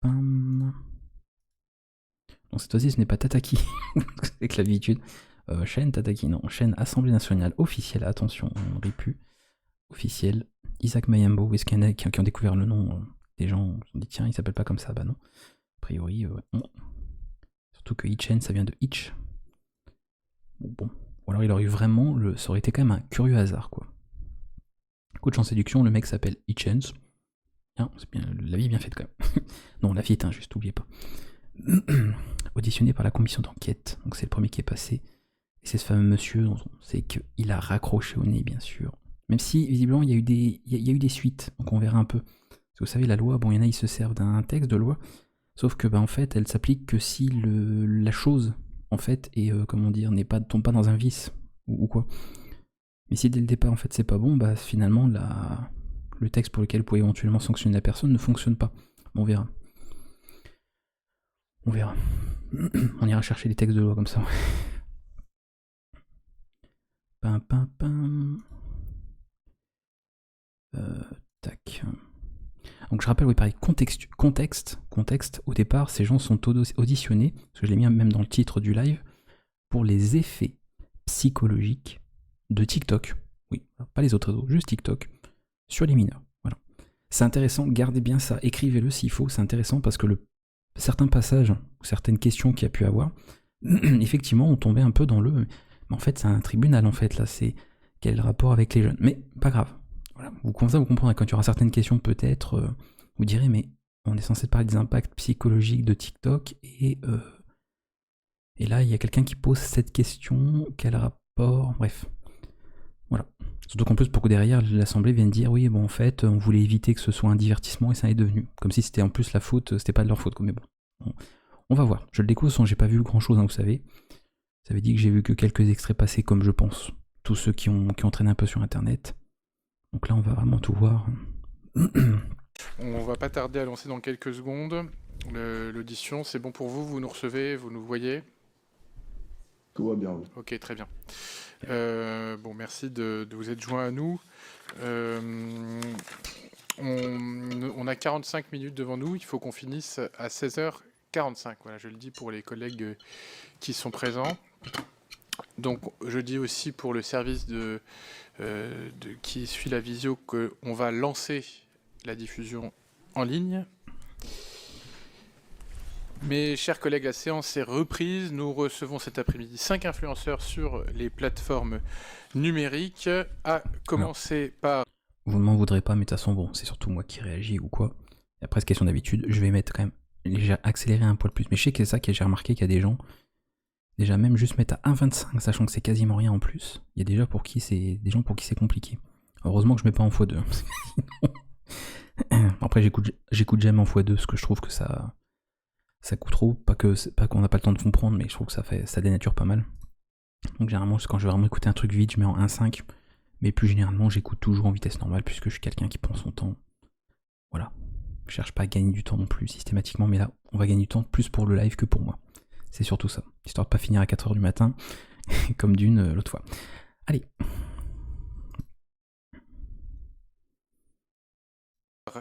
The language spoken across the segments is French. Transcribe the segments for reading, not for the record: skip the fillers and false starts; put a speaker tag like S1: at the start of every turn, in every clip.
S1: pam. Donc cette fois-ci, ce n'est pas Tataki, avec l'habitude. Chaîne Tataki, non. Chaîne Assemblée nationale officielle, attention, on ne rit plus. Officielle. Isaac Mayembo, est-ce qu'il y en a qui ont découvert le nom des gens se sont dit, tiens, il s'appelle pas comme ça, bah non. A priori, non. Surtout que Ichen, ça vient de Itch. Bon. Ou alors il aurait eu vraiment, ça aurait été quand même un curieux hasard, quoi. Coach en séduction, le mec s'appelle Itchens. Bien, c'est bien, la vie est bien faite quand même. Non, la vie est injuste, n'oubliez pas. Auditionné par la commission d'enquête, donc c'est le premier qui est passé. Et c'est ce fameux monsieur dont on sait qu'il a raccroché au nez, bien sûr. Même si, visiblement, il y a eu des suites, donc on verra un peu. Parce que vous savez, la loi, bon, il y en a, ils se servent d'un texte de loi, sauf que, en fait, elle s'applique que si la chose, en fait, est, comment dire, tombe pas dans un vice, ou quoi. Mais si dès le départ, en fait, c'est pas bon, finalement, le texte pour lequel vous pouvez éventuellement sanctionner la personne ne fonctionne pas. On verra. On verra. On ira chercher les textes de loi comme ça. Pam, pam, pam. Tac. Donc je rappelle, oui, pareil, contexte, au départ, ces gens sont auditionnés, parce que je l'ai mis même dans le titre du live, pour les effets psychologiques de TikTok. Oui, pas les autres réseaux, juste TikTok, sur les mineurs. Voilà. C'est intéressant, gardez bien ça, écrivez-le s'il faut, c'est intéressant parce que certains passages, ou certaines questions qu'il y a pu avoir, effectivement, ont tombé un peu dans le... Mais en fait, c'est un tribunal, en fait, là, c'est quel est le rapport avec les jeunes. Mais pas grave. Voilà. Vous comprendrez, quand il y aura certaines questions, peut-être, vous direz, mais on est censé parler des impacts psychologiques de TikTok, et là, il y a quelqu'un qui pose cette question, quel rapport... Bref. Voilà. Surtout qu'en plus, pour que derrière, l'Assemblée vienne dire, oui, bon, en fait, on voulait éviter que ce soit un divertissement, et ça est devenu. Comme si c'était en plus la faute, c'était pas de leur faute, mais bon. On va voir. Je le découvre, j'ai pas vu grand-chose, hein, vous savez. Ça veut dire que j'ai vu que quelques extraits passer, comme je pense. Tous ceux qui ont traîné un peu sur Internet. Donc là, on va vraiment tout voir.
S2: On va pas tarder à lancer dans quelques secondes l'audition. C'est bon pour vous? Vous nous recevez? Vous nous voyez?
S3: Tout va bien, oui.
S2: Ok, très bien. Bon, merci de vous être joints à nous. On a 45 minutes devant nous. Il faut qu'on finisse à 16h45. Voilà, je le dis pour les collègues qui sont présents. Donc, je dis aussi pour le service qui suit la visio qu'on va lancer la diffusion en ligne. Mes chers collègues, la séance est reprise. Nous recevons cet après-midi 5 influenceurs sur les plateformes numériques. À commencer par...
S1: Vous ne m'en voudrez pas, mais de toute façon, bon, c'est surtout moi qui réagis ou quoi. Et après, c'est question d'habitude. Je vais mettre quand même accélérer un poil plus. Mais je sais que c'est ça que j'ai remarqué qu'il y a des gens, déjà même juste mettre à 1,25, sachant que c'est quasiment rien en plus. Il y a déjà des gens pour qui c'est compliqué. Heureusement que je mets pas en x2. Après, j'écoute jamais en x2 parce que je trouve que ça coûte trop. Pas qu'on n'a pas le temps de comprendre, mais je trouve que ça dénature pas mal. Donc généralement, quand je vais vraiment écouter un truc vite, je mets en 1,5. Mais plus généralement, j'écoute toujours en vitesse normale puisque je suis quelqu'un qui prend son temps. Voilà. Je cherche pas à gagner du temps non plus systématiquement, mais là, on va gagner du temps plus pour le live que pour moi. C'est surtout ça. Histoire de pas finir à 4h du matin, comme d'une l'autre fois. Allez.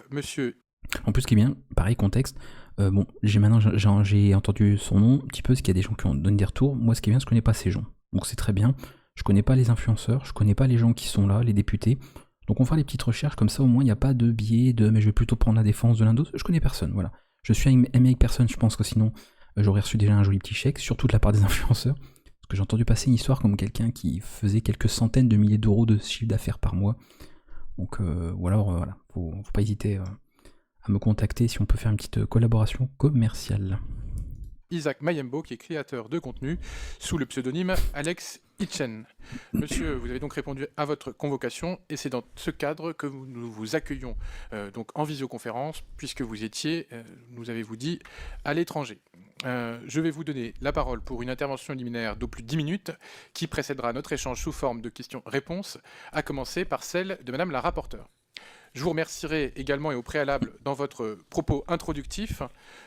S2: Monsieur.
S1: En plus, ce qui est bien, pareil, contexte. Bon, j'ai entendu son nom un petit peu, parce qu'il y a des gens qui ont donné des retours. Moi, ce qui est bien, je connais pas ces gens. Donc c'est très bien. Je connais pas les influenceurs, je connais pas les gens qui sont là, les députés. Donc on fera les petites recherches, comme ça au moins il n'y a pas de biais mais je vais plutôt prendre la défense de l'un d'autre. Je connais personne, voilà. Je suis aimé avec personne, je pense que sinon j'aurais reçu déjà un joli petit chèque, surtout de la part des influenceurs. Parce que j'ai entendu passer une histoire comme quelqu'un qui faisait quelques centaines de milliers d'euros de chiffre d'affaires par mois. Donc ou alors voilà, faut pas hésiter à me contacter si on peut faire une petite collaboration commerciale.
S2: Isaac Mayembo, qui est créateur de contenu sous le pseudonyme Alex Itchen. Monsieur, vous avez donc répondu à votre convocation et c'est dans ce cadre que nous vous accueillons donc en visioconférence puisque vous étiez, nous avez-vous dit, à l'étranger. Je vais vous donner la parole pour une intervention liminaire d'au plus 10 minutes qui précédera notre échange sous forme de questions-réponses, à commencer par celle de Madame la rapporteure. Je vous remercierai également et au préalable dans votre propos introductif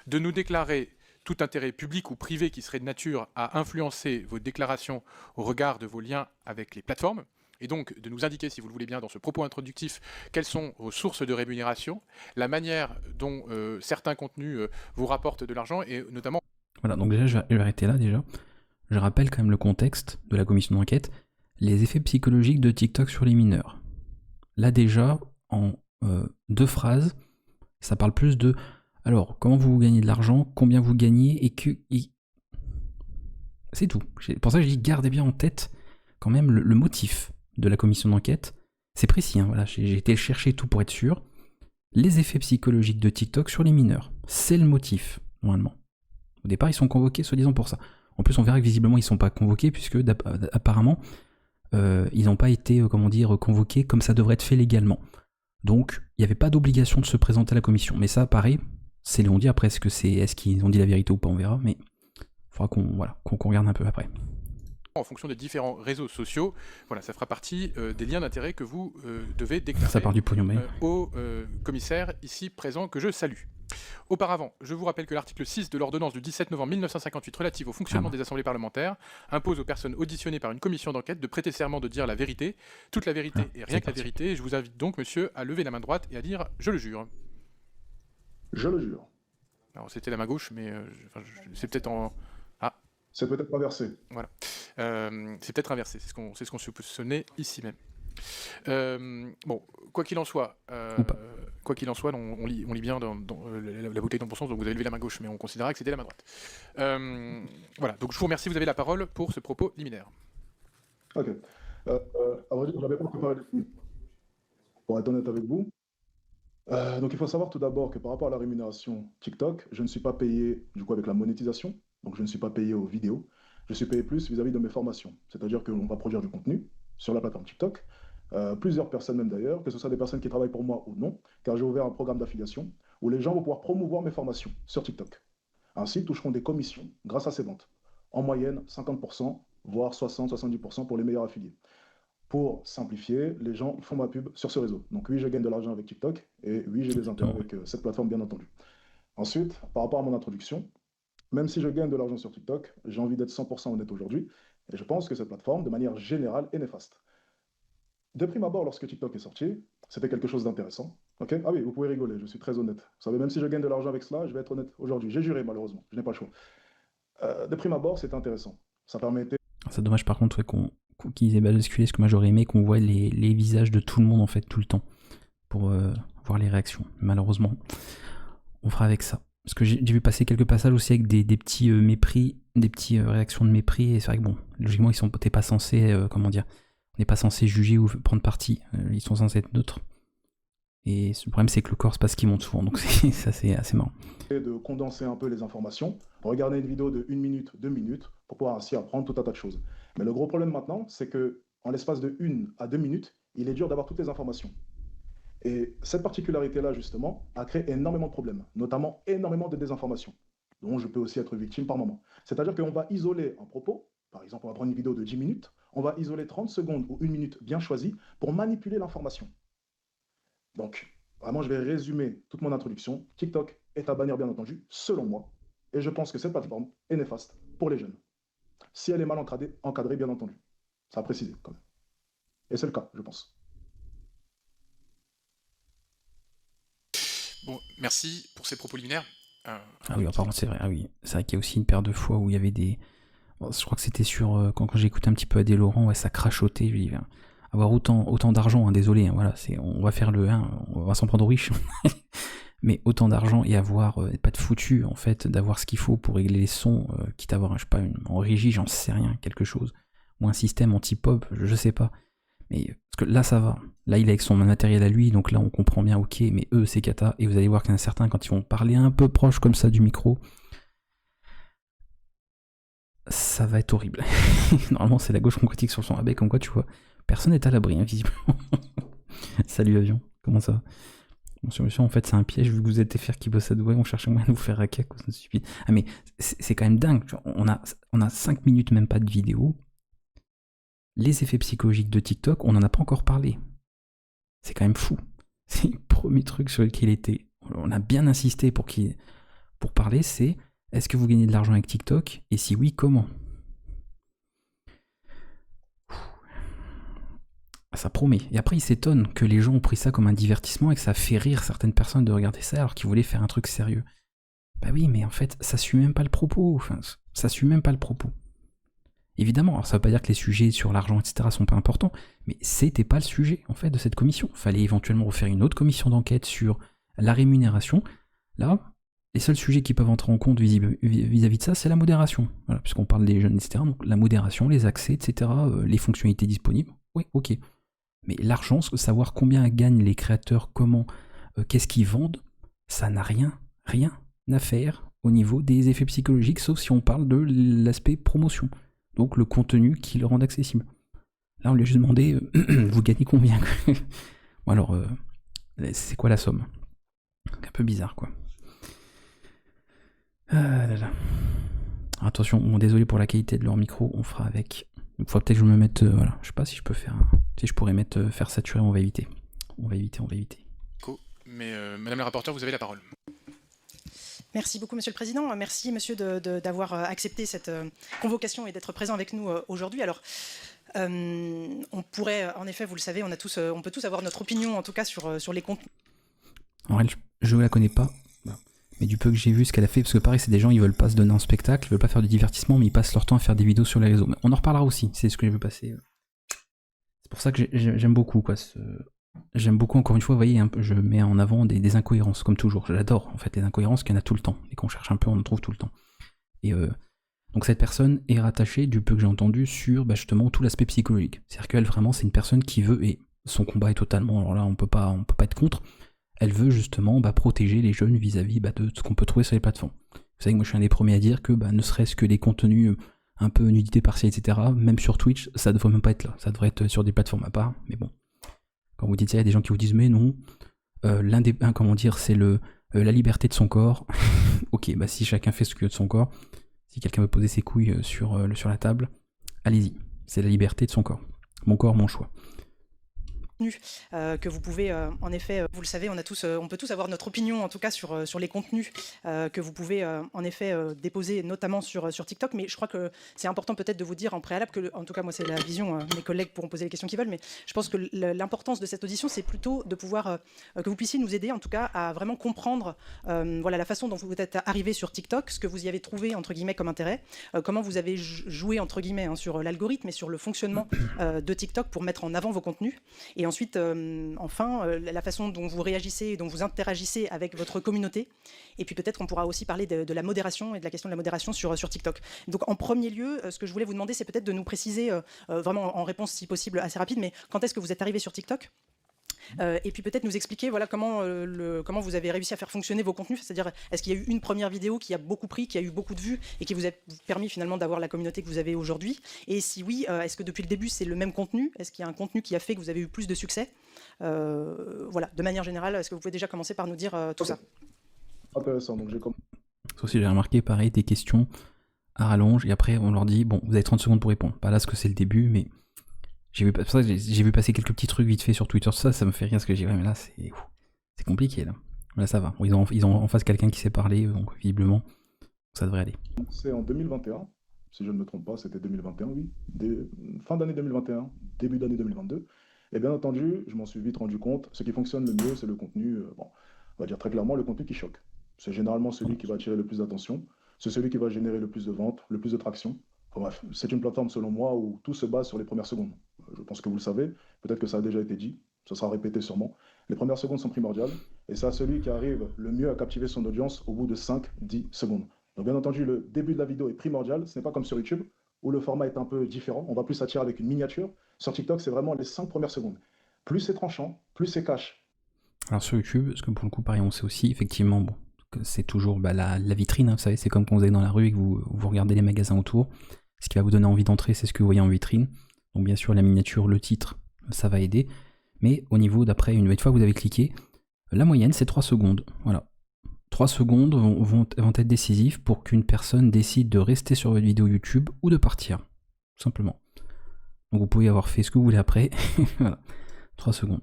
S2: de nous déclarer tout intérêt public ou privé qui serait de nature à influencer vos déclarations au regard de vos liens avec les plateformes. et donc de nous indiquer, si vous le voulez bien, dans ce propos introductif, quelles sont vos sources de rémunération, la manière dont certains contenus vous rapportent de l'argent, et notamment...
S1: Voilà, donc déjà, je vais arrêter là, déjà. Je rappelle quand même le contexte de la commission d'enquête, les effets psychologiques de TikTok sur les mineurs. Là, déjà, en 2 phrases, ça parle plus de... Alors, comment vous gagnez de l'argent, combien vous gagnez, c'est tout. Pour ça, je dis, gardez bien en tête quand même le motif de la commission d'enquête. C'est précis, hein, voilà, j'ai été chercher tout pour être sûr. Les effets psychologiques de TikTok sur les mineurs. C'est le motif, normalement. Au départ, ils sont convoqués, soi-disant, pour ça. En plus, on verra que visiblement, ils ne sont pas convoqués, puisque apparemment, ils n'ont pas été, convoqués comme ça devrait être fait légalement. Donc, il n'y avait pas d'obligation de se présenter à la commission. Mais ça, pareil, c'est l'on dit après, est-ce qu'ils ont dit la vérité ou pas, on verra, mais il faudra qu'on regarde un peu après.
S2: En fonction des différents réseaux sociaux, voilà, ça fera partie des liens d'intérêt que vous devez déclarer
S1: ça part du pognon, mais...
S2: au commissaire ici présent que je salue. Auparavant, je vous rappelle que l'article 6 de l'ordonnance du 17 novembre 1958 relative au fonctionnement des assemblées parlementaires impose aux personnes auditionnées par une commission d'enquête de prêter serment de dire la vérité, toute la vérité et rien que la vérité. Et je vous invite donc, monsieur, à lever la main droite et à dire « Je le jure ».
S3: Je le jure.
S2: Alors, c'était la main gauche, mais c'est peut-être en... Ah.
S3: C'est peut-être inversé.
S2: Voilà. C'est peut-être inversé, c'est ce qu'on soupçonnait ici même. Bon, quoi qu'il en soit, on lit bien dans la bouteille dans le bon sens, donc vous avez levé la main gauche, mais on considéra que c'était la main droite. Voilà, donc je vous remercie, vous avez la parole pour ce propos liminaire.
S3: Ok. À vrai dire, je n'avais pas préparé pour être honnête avec vous. Donc il faut savoir tout d'abord que par rapport à la rémunération TikTok, je ne suis pas payé du coup avec la monétisation, donc je ne suis pas payé aux vidéos, je suis payé plus vis-à-vis de mes formations. C'est-à-dire qu'on va produire du contenu sur la plateforme TikTok, plusieurs personnes même d'ailleurs, que ce soit des personnes qui travaillent pour moi ou non, car j'ai ouvert un programme d'affiliation où les gens vont pouvoir promouvoir mes formations sur TikTok. Ainsi, ils toucheront des commissions grâce à ces ventes. En moyenne, 50%, voire 60-70% pour les meilleurs affiliés. Pour simplifier, les gens font ma pub sur ce réseau. Donc oui, je gagne de l'argent avec TikTok, et oui, j'ai des intérêts avec cette plateforme, bien entendu. Ensuite, par rapport à mon introduction, même si je gagne de l'argent sur TikTok, j'ai envie d'être 100% honnête aujourd'hui, et je pense que cette plateforme, de manière générale, est néfaste. De prime abord, lorsque TikTok est sorti, c'était quelque chose d'intéressant. Okay, ah oui, vous pouvez rigoler, je suis très honnête. Vous savez, même si je gagne de l'argent avec cela, je vais être honnête aujourd'hui. J'ai juré, malheureusement, je n'ai pas le choix. De prime abord, c'était intéressant. Ça permettait...
S1: C'est dommage par contre qu'ils aient basculé, parce que moi j'aurais aimé qu'on voit les visages de tout le monde en fait tout le temps pour voir les réactions. Malheureusement, on fera avec ça. Parce que j'ai vu passer quelques passages aussi avec des petits mépris, des petites réactions de mépris, et c'est vrai que bon, logiquement t'es pas censé, on n'est pas censé juger ou prendre parti, ils sont censés être neutres. Et le problème c'est que le corps c'est pas ce qui monte souvent, donc ça c'est assez marrant.
S3: De condenser un peu les informations, regarder une vidéo de 1 minute, 2 minutes, pour pouvoir ainsi apprendre tout un tas de choses. Mais le gros problème maintenant, c'est que en l'espace de 1 à 2 minutes, il est dur d'avoir toutes les informations. Et cette particularité-là, justement, a créé énormément de problèmes, notamment énormément de désinformation, dont je peux aussi être victime par moment. C'est-à-dire qu'on va isoler un propos, par exemple, on va prendre une vidéo de 10 minutes, on va isoler 30 secondes ou 1 minute bien choisie pour manipuler l'information. Donc, vraiment, je vais résumer toute mon introduction. TikTok est à bannir, bien entendu, selon moi, et je pense que cette plateforme est néfaste pour les jeunes. Si elle est mal encadrée, bien entendu. Ça a précisé, quand même. Et c'est le cas, je pense.
S2: Bon, merci pour ces propos liminaires.
S1: Ah oui, apparemment c'est vrai. Ah oui, c'est vrai qu'il y a aussi une paire de fois où il y avait des... Je crois que c'était sur... Quand j'ai écouté un petit peu Adé Laurent, ouais, ça crachotait. Je dis, avoir autant d'argent, hein, désolé, hein, voilà, on va faire on va s'en prendre aux riches. Mais autant d'argent et avoir pas de foutu, en fait, d'avoir ce qu'il faut pour régler les sons, quitte à avoir, je sais pas, en régie, j'en sais rien, quelque chose. Ou un système anti-pop, je sais pas. Mais parce que là, ça va. Là, il est avec son matériel à lui, donc là, on comprend bien, ok, mais eux, c'est cata. Et vous allez voir qu'il y en a certains, quand ils vont parler un peu proche comme ça du micro, ça va être horrible. Normalement, c'est la gauche qu'on critique sur son AB, comme quoi, tu vois, personne n'est à l'abri, hein, visiblement. Salut, avion, comment ça va? Bon, monsieur, en fait, c'est un piège, vu que vous êtes FR qui bosse à Dubaï, on cherche un moyen de vous faire hacker, quoi, c'est stupide. Ah, mais c'est quand même dingue, on a 5 minutes, même pas de vidéo. Les effets psychologiques de TikTok, on n'en a pas encore parlé. C'est quand même fou. C'est le premier truc sur lequel on a bien insisté pour parler, c'est est-ce que vous gagnez de l'argent avec TikTok? Et si oui, comment? Ça promet. Et après, ils s'étonnent que les gens ont pris ça comme un divertissement et que ça fait rire certaines personnes de regarder ça alors qu'ils voulaient faire un truc sérieux. Bah oui, mais en fait, ça suit même pas le propos. Enfin, ça suit même pas le propos. Évidemment, alors ça veut pas dire que les sujets sur l'argent, etc. sont pas importants, mais c'était pas le sujet, en fait, de cette commission. Fallait éventuellement refaire une autre commission d'enquête sur la rémunération. Là, les seuls sujets qui peuvent entrer en compte vis-à-vis de ça, c'est la modération. Voilà, puisqu'on parle des jeunes, etc. Donc la modération, les accès, etc., les fonctionnalités disponibles. Oui, ok. Mais l'argent, savoir combien gagnent les créateurs, comment, qu'est-ce qu'ils vendent, ça n'a rien à faire au niveau des effets psychologiques, sauf si on parle de l'aspect promotion. Donc le contenu qui le rend accessible. Là, on lui a juste demandé, vous gagnez combien? Bon, alors, c'est quoi la somme? Un peu bizarre, quoi. Ah là là. Attention, bon, désolé pour la qualité de leur micro, on fera avec. Il faudra peut-être que je me mette, voilà, je sais pas si je peux faire, si je pourrais mettre faire saturer, on va éviter. On va éviter.
S2: Mais Madame la rapporteure, vous avez la parole.
S4: Merci beaucoup, Monsieur le Président. Merci, Monsieur, d'avoir accepté cette convocation et d'être présent avec nous aujourd'hui. Alors, on pourrait, en effet, vous le savez, on peut tous avoir notre opinion, en tout cas, sur les contenus.
S1: En réalité, je la connais pas, mais du peu que j'ai vu ce qu'elle a fait, parce que pareil, c'est des gens, ils veulent pas se donner un spectacle, ils veulent pas faire du divertissement, mais ils passent leur temps à faire des vidéos sur les réseaux. Mais on en reparlera aussi, c'est ce que j'ai vu passer. C'est pour ça que j'aime beaucoup, quoi. J'aime beaucoup, encore une fois, vous voyez, je mets en avant des incohérences, comme toujours. J'adore, en fait, les incohérences qu'il y en a tout le temps. Et qu'on cherche un peu, on en trouve tout le temps. Et donc cette personne est rattachée, du peu que j'ai entendu, sur justement tout l'aspect psychologique. C'est-à-dire qu'elle, vraiment, c'est une personne qui veut, et son combat est totalement, alors là, on peut pas être contre, elle veut justement protéger les jeunes vis-à-vis de ce qu'on peut trouver sur les plateformes. Vous savez que moi, je suis un des premiers à dire que ne serait-ce que les contenus un peu nudité partielle, etc., même sur Twitch, ça devrait même pas être là. Ça devrait être sur des plateformes à part, mais bon. Quand vous dites ça, il y a des gens qui vous disent mais non, c'est la liberté de son corps. Ok, si chacun fait ce qu'il veut de son corps, si quelqu'un veut poser ses couilles sur la table, allez-y, c'est la liberté de son corps. Mon corps, mon choix.
S4: Que vous pouvez, en effet, vous le savez, on peut tous avoir notre opinion, en tout cas, sur les contenus que vous pouvez, en effet, déposer, notamment sur TikTok. Mais je crois que c'est important peut-être de vous dire en préalable que, en tout cas, moi, c'est la vision, mes collègues pourront poser les questions qu'ils veulent, mais je pense que l'importance de cette audition, c'est plutôt de pouvoir, que vous puissiez nous aider, en tout cas, à vraiment comprendre la façon dont vous êtes arrivé sur TikTok, ce que vous y avez trouvé, entre guillemets, comme intérêt, comment vous avez joué, entre guillemets, sur l'algorithme et sur le fonctionnement de TikTok pour mettre en avant vos contenus. Et ensuite, enfin, la façon dont vous réagissez et dont vous interagissez avec votre communauté. Et puis peut-être qu'on pourra aussi parler de la modération et de la question de la modération sur TikTok. Donc en premier lieu, ce que je voulais vous demander, c'est peut-être de nous préciser, vraiment en réponse si possible assez rapide, mais quand est-ce que vous êtes arrivé sur TikTok ? Et puis peut-être nous expliquer comment vous avez réussi à faire fonctionner vos contenus, c'est-à-dire est-ce qu'il y a eu une première vidéo qui a beaucoup pris, qui a eu beaucoup de vues et qui vous a permis finalement d'avoir la communauté que vous avez aujourd'hui, et si oui, est-ce que depuis le début c'est le même contenu, est-ce qu'il y a un contenu qui a fait que vous avez eu plus de succès, de manière générale, est-ce que vous pouvez déjà commencer par nous dire tout ça?
S3: Intéressant, donc j'ai
S1: Ça aussi j'ai remarqué pareil des questions à rallonge et après on leur dit bon vous avez 30 secondes pour répondre, pas là parce que c'est le début mais j'ai vu passer quelques petits trucs vite fait sur Twitter, ça me fait rien ce que j'ai dit, mais là c'est compliqué là. Là ça va, ils ont en face quelqu'un qui sait parler, donc visiblement ça devrait aller.
S3: C'est en 2021, si je ne me trompe pas, c'était 2021, oui. Fin d'année 2021, début d'année 2022. Et bien entendu, je m'en suis vite rendu compte, ce qui fonctionne le mieux, c'est le contenu, on va dire très clairement, le contenu qui choque. C'est généralement celui qui va attirer le plus d'attention, c'est celui qui va générer le plus de ventes, le plus de traction. Bref, c'est une plateforme selon moi où tout se base sur les premières secondes. Je pense que vous le savez, peut-être que ça a déjà été dit, ça sera répété sûrement. Les premières secondes sont primordiales et c'est à celui qui arrive le mieux à captiver son audience au bout de 5-10 secondes. Donc bien entendu, le début de la vidéo est primordial, ce n'est pas comme sur YouTube où le format est un peu différent, on va plus s'attirer avec une miniature. Sur TikTok, c'est vraiment les 5 premières secondes. Plus c'est tranchant, plus c'est cash.
S1: Alors sur YouTube, parce que pour le coup, pareil, on sait aussi, effectivement, que c'est toujours la vitrine, hein, vous savez, c'est comme quand vous allez dans la rue et que vous regardez les magasins autour. Ce qui va vous donner envie d'entrer, c'est ce que vous voyez en vitrine. Donc bien sûr, la miniature, le titre, ça va aider. Mais au niveau d'après, une fois que vous avez cliqué, la moyenne, c'est 3 secondes. Voilà. 3 secondes vont être décisives pour qu'une personne décide de rester sur votre vidéo YouTube ou de partir. Tout simplement. Donc vous pouvez avoir fait ce que vous voulez après. Voilà. 3 secondes.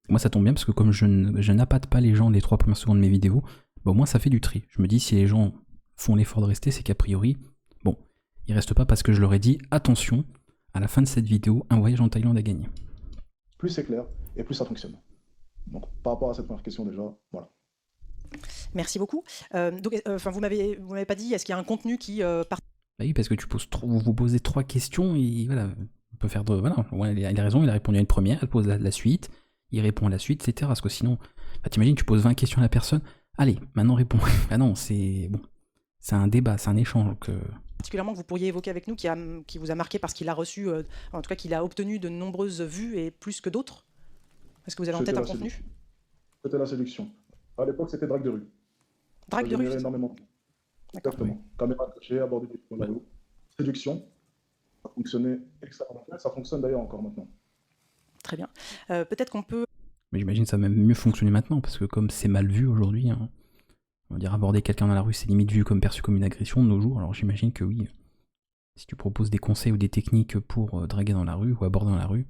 S1: Moi, ça tombe bien parce que comme je n'appâte pas les gens les 3 premières secondes de mes vidéos, au moins ça fait du tri. Je me dis, si les gens font l'effort de rester, c'est qu'a priori, ils restent pas parce que je leur ai dit attention, à la fin de cette vidéo, un voyage en Thaïlande à gagner.
S3: Plus c'est clair et plus ça fonctionne. Donc, par rapport à cette première question, déjà, voilà.
S4: Merci beaucoup. Vous m'avez pas dit, est-ce qu'il y a un contenu qui part...
S1: Bah oui, parce que vous posez 3 questions et voilà, on peut faire de... Voilà, ouais, il a raison, il a répondu à une première, elle pose la suite, il répond à la suite, etc. Parce que sinon, bah, t'imagines, tu poses 20 questions à la personne, allez, maintenant réponds. Ah non, c'est bon, c'est un débat, c'est un échange. Donc,
S4: particulièrement que vous pourriez évoquer avec nous, qui vous a marqué parce qu'il a reçu, en tout cas qu'il a obtenu de nombreuses vues et plus que d'autres? Est-ce que vous avez en tête un contenu?
S3: C'était la séduction. À l'époque, c'était drague de rue.
S4: Drague de rue,
S3: énormément. Exactement. Oui. Caméra cachée, aborder des gens là-haut. Séduction. Ça fonctionnait extrêmement bien. Ça fonctionne d'ailleurs encore maintenant.
S4: Très bien. Peut-être qu'on peut...
S1: Mais j'imagine que ça va même mieux fonctionner maintenant, parce que comme c'est mal vu aujourd'hui, hein, on va dire aborder quelqu'un dans la rue, c'est limite vu comme perçu comme une agression de nos jours. Alors j'imagine que oui, si tu proposes des conseils ou des techniques pour draguer dans la rue ou aborder dans la rue,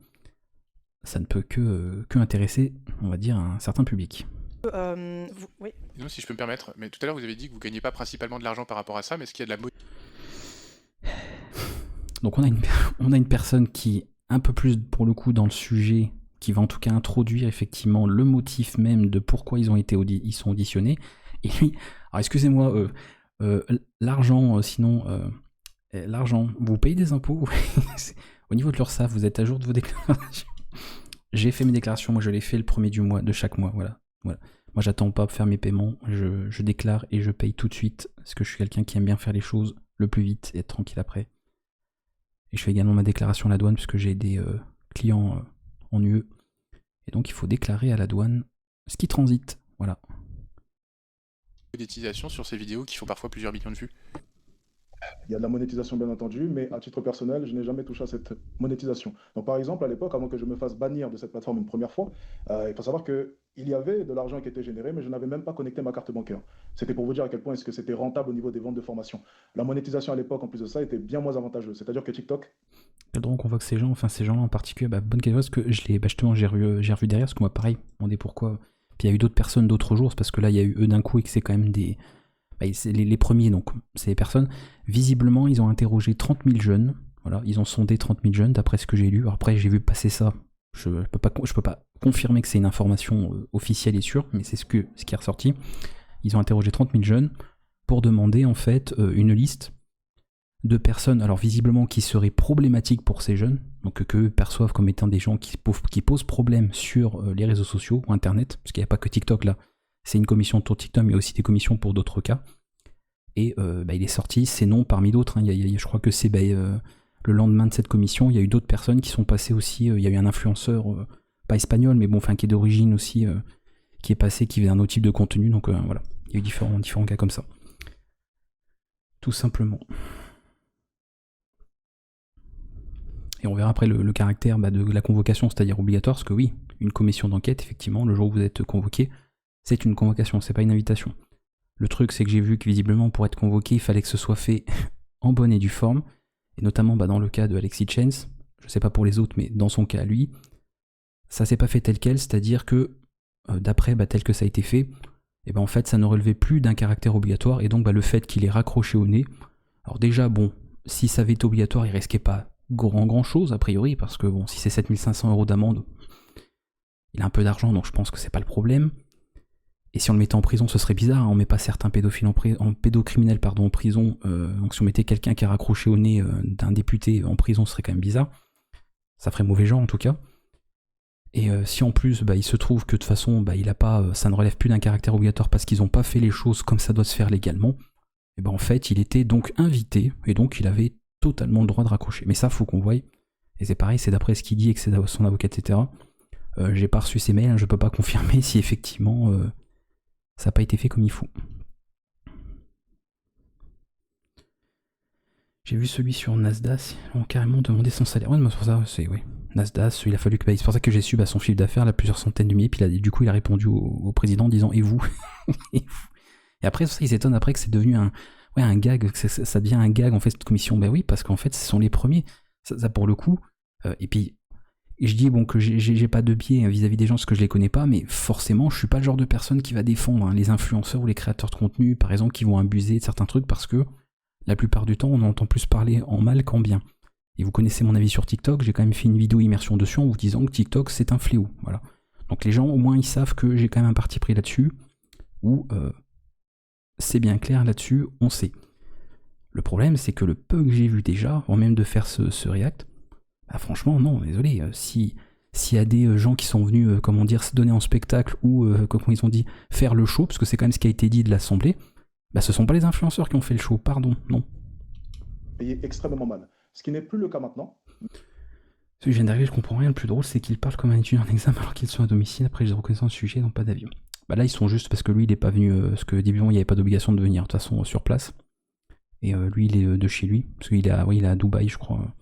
S1: ça ne peut que intéresser, on va dire, un certain public.
S2: Oui. Non, si je peux me permettre, mais tout à l'heure vous avez dit que vous ne gagnez pas principalement de l'argent par rapport à ça, mais est-ce qu'il y a de la...
S1: Donc on a une personne qui est un peu plus pour le coup dans le sujet, qui va en tout cas introduire effectivement le motif même de pourquoi ils sont auditionnés. Et lui, alors excusez-moi, l'argent, l'argent, vous payez des impôts? Au niveau de l'URSSAF, vous êtes à jour de vos déclarations? J'ai fait mes déclarations, moi je les fais le 1er du mois, de chaque mois, voilà. Moi j'attends pas pour faire mes paiements, je déclare et je paye tout de suite, parce que je suis quelqu'un qui aime bien faire les choses le plus vite et être tranquille après. Et je fais également ma déclaration à la douane, puisque j'ai des clients en UE. Et donc il faut déclarer à la douane ce qui transite, voilà.
S2: Monétisation sur ces vidéos qui font parfois plusieurs millions de vues.
S3: Il y a de la monétisation bien entendu, mais à titre personnel, je n'ai jamais touché à cette monétisation. Donc par exemple, à l'époque, avant que je me fasse bannir de cette plateforme une première fois, il faut savoir qu'il y avait de l'argent qui était généré, mais je n'avais même pas connecté ma carte bancaire. C'était pour vous dire à quel point est-ce que c'était rentable au niveau des ventes de formation. La monétisation à l'époque, en plus de ça, était bien moins avantageuse. C'est-à-dire que TikTok...
S1: Donc on voit que ces gens en particulier, bonne question, parce que justement j'ai revu derrière, parce que moi pareil, on demandait pourquoi. Puis il y a eu d'autres personnes d'autres jours, c'est parce que là il y a eu eux d'un coup et que c'est quand même des... c'est les premiers, donc c'est les personnes. Visiblement, ils ont interrogé 30 000 jeunes. Voilà, ils ont sondé 30 000 jeunes, d'après ce que j'ai lu. Alors après, j'ai vu passer ça. Je peux pas confirmer que c'est une information officielle et sûre, mais c'est ce qui est ressorti. Ils ont interrogé 30 000 jeunes pour demander en fait une liste de personnes, alors visiblement qui seraient problématiques pour ces jeunes, donc qu'eux perçoivent comme étant des gens qui posent problème sur les réseaux sociaux ou Internet, parce qu'il n'y a pas que TikTok là. C'est une commission pour TikTok, mais aussi des commissions pour d'autres cas. Et il est sorti, c'est non parmi d'autres. Hein. Je crois que c'est le lendemain de cette commission, il y a eu d'autres personnes qui sont passées aussi. Il y a eu un influenceur, pas espagnol, mais bon, qui est d'origine aussi, qui est passé, qui faisait un autre type de contenu. Donc voilà, il y a eu différents cas comme ça. Tout simplement. Et on verra après le caractère de la convocation, c'est-à-dire obligatoire, parce que oui, une commission d'enquête, effectivement, le jour où vous êtes convoqué, c'est une convocation, c'est pas une invitation. Le truc, c'est que j'ai vu que visiblement, pour être convoqué, il fallait que ce soit fait en bonne et due forme, et notamment dans le cas de Alexis Chance, je sais pas pour les autres, mais dans son cas, lui, ça s'est pas fait tel quel, c'est-à-dire que, d'après tel que ça a été fait, et en fait, ça ne relevait plus d'un caractère obligatoire, et donc le fait qu'il est raccroché au nez, alors déjà, bon, si ça avait été obligatoire, il risquait pas grand chose, a priori, parce que bon, si c'est 7 500 € d'amende, il a un peu d'argent, donc je pense que c'est pas le problème. Et si on le mettait en prison, ce serait bizarre, hein, on met pas certains pédophiles pédocriminels en prison, donc si on mettait quelqu'un qui est raccroché au nez d'un député en prison, ce serait quand même bizarre. Ça ferait mauvais genre en tout cas. Et si en plus il se trouve que de toute façon il a pas, ça ne relève plus d'un caractère obligatoire parce qu'ils n'ont pas fait les choses comme ça doit se faire légalement, et en fait il était donc invité, et donc il avait totalement le droit de raccrocher. Mais ça faut qu'on voie, et c'est pareil, c'est d'après ce qu'il dit et que c'est son avocat, etc. J'ai pas reçu ses mails, hein, je peux pas confirmer si effectivement ça n'a pas été fait comme il faut. J'ai vu celui sur Nasdaq, ils ont carrément demandé son salaire. Ouais, mais c'est pour ça, oui. Nasdaq, il a fallu que. C'est pour ça que j'ai su son chiffre d'affaires, là, plusieurs centaines de milliers, puis du coup il a répondu au président en disant et vous. Et après, ça, il s'étonne après que c'est devenu un gag, que ça devient un gag en fait cette commission. Ben oui, parce qu'en fait, ce sont les premiers. Ça pour le coup. Et puis. Et je dis que j'ai pas de biais vis-à-vis des gens parce que je les connais pas, mais forcément je suis pas le genre de personne qui va défendre les influenceurs ou les créateurs de contenu, par exemple, qui vont abuser de certains trucs, parce que la plupart du temps on entend plus parler en mal qu'en bien. Et vous connaissez mon avis sur TikTok, j'ai quand même fait une vidéo immersion dessus en vous disant que TikTok c'est un fléau. Voilà. Donc les gens au moins ils savent que j'ai quand même un parti pris là-dessus, où c'est bien clair là-dessus, on sait. Le problème c'est que le peu que j'ai vu déjà, avant même de faire ce react, bah franchement non, désolé, s'il y a des gens qui sont venus, comment dire, se donner en spectacle ou, comme ils ont dit, faire le show, parce que c'est quand même ce qui a été dit de l'Assemblée, bah ce sont pas les influenceurs qui ont fait le show, pardon, non.
S3: Payé extrêmement mal. Ce qui n'est plus le cas maintenant.
S1: Ce que je viens d'arriver, je comprends rien. Le plus drôle, c'est qu'il parle comme un étudiant en examen alors qu'ils sont à domicile. Après, j'ai reconnaissance du sujet, donc pas d'avis. Bah là, ils sont juste parce que lui, il est pas venu. Parce que début, il n'y avait pas d'obligation de venir, de toute façon, sur place. Et lui, il est de chez lui. Parce qu'il est à Dubaï, je crois.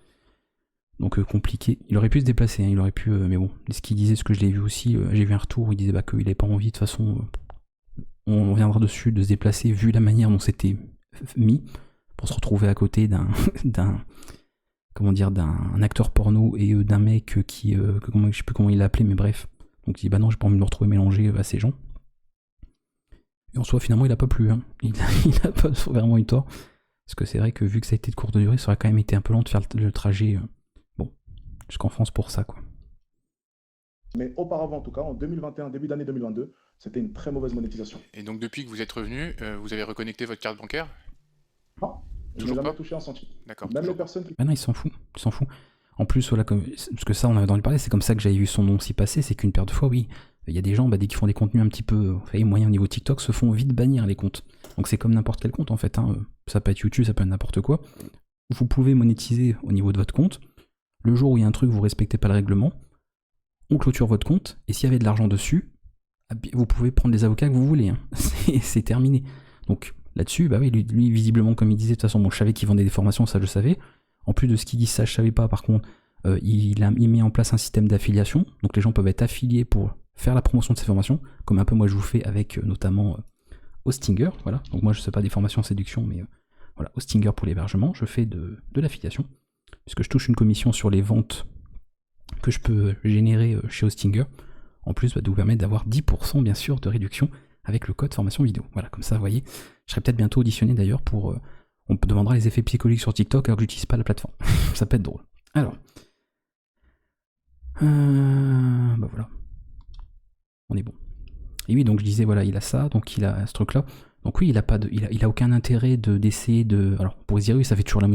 S1: Donc compliqué. Il aurait pu se déplacer, hein, il aurait pu. Mais bon, ce qu'il disait, ce que je l'ai vu aussi, j'ai vu un retour où il disait bah, qu'il n'avait pas envie. De toute façon, on reviendra dessus, de se déplacer, vu la manière dont c'était mis, pour se retrouver à côté d'un. Comment dire, d'un acteur porno et d'un mec qui, je sais plus comment il l'a appelé, mais bref. Donc il dit bah non, j'ai pas envie de me retrouver mélangé à ces gens. Et en soi, finalement, il a pas plu. Hein. Il a pas vraiment eu tort. Parce que c'est vrai que vu que ça a été de courte durée, ça aurait quand même été un peu long de faire le trajet. Bon, jusqu'en France pour ça, quoi.
S3: Mais auparavant, en tout cas, en 2021, début d'année 2022, c'était une très mauvaise monétisation.
S2: Et donc depuis que vous êtes revenu, vous avez reconnecté votre carte bancaire?
S3: Non, je n'ai
S2: Toujours
S3: jamais
S2: pas?
S3: touché un centime.
S2: D'accord.
S3: Même les
S2: toujours pas.
S3: personnes qui...
S1: Ah non, il s'en fout. Il s'en fout. En plus, voilà, parce que ça, on avait entendu parler, c'est comme ça que j'avais vu son nom s'y passer, c'est qu'une paire de fois, oui, il y a des gens, bah, dès qu'ils font des contenus un petit peu, vous voyez, moyens au niveau TikTok, se font vite bannir les comptes. Donc c'est comme n'importe quel compte, en fait. Hein. Ça peut être YouTube, ça peut être n'importe quoi. Vous pouvez monétiser au niveau de votre compte. Le jour où il y a un truc, vous respectez pas le règlement, on clôture votre compte, et s'il y avait de l'argent dessus, vous pouvez prendre les avocats que vous voulez. Hein. C'est terminé. Donc là-dessus, bah oui, lui, visiblement, comme il disait, de toute façon, bon, je savais qu'il vendait des formations, ça je savais. En plus de ce qu'il dit, ça je savais pas, par contre, il met en place un système d'affiliation, donc les gens peuvent être affiliés pour faire la promotion de ces formations, comme un peu moi je vous fais avec notamment Hostinger, voilà. Donc moi je sais pas des formations en séduction, mais voilà, Hostinger pour l'hébergement, je fais de l'affiliation, puisque je touche une commission sur les ventes que je peux générer chez Hostinger, en plus de vous permettre d'avoir 10% bien sûr de réduction avec le code formation vidéo. Voilà, comme ça, vous voyez, je serai peut-être bientôt auditionné d'ailleurs pour... on me demandera les effets psychologiques sur TikTok alors que j'utilise pas la plateforme. Ça peut être drôle. Alors. Bah voilà. On est bon. Et oui, donc je disais, voilà, il a ça, donc il a ce truc-là. Donc oui, il a aucun intérêt d'essayer de... Alors, pour se dire, oui, ça fait toujours la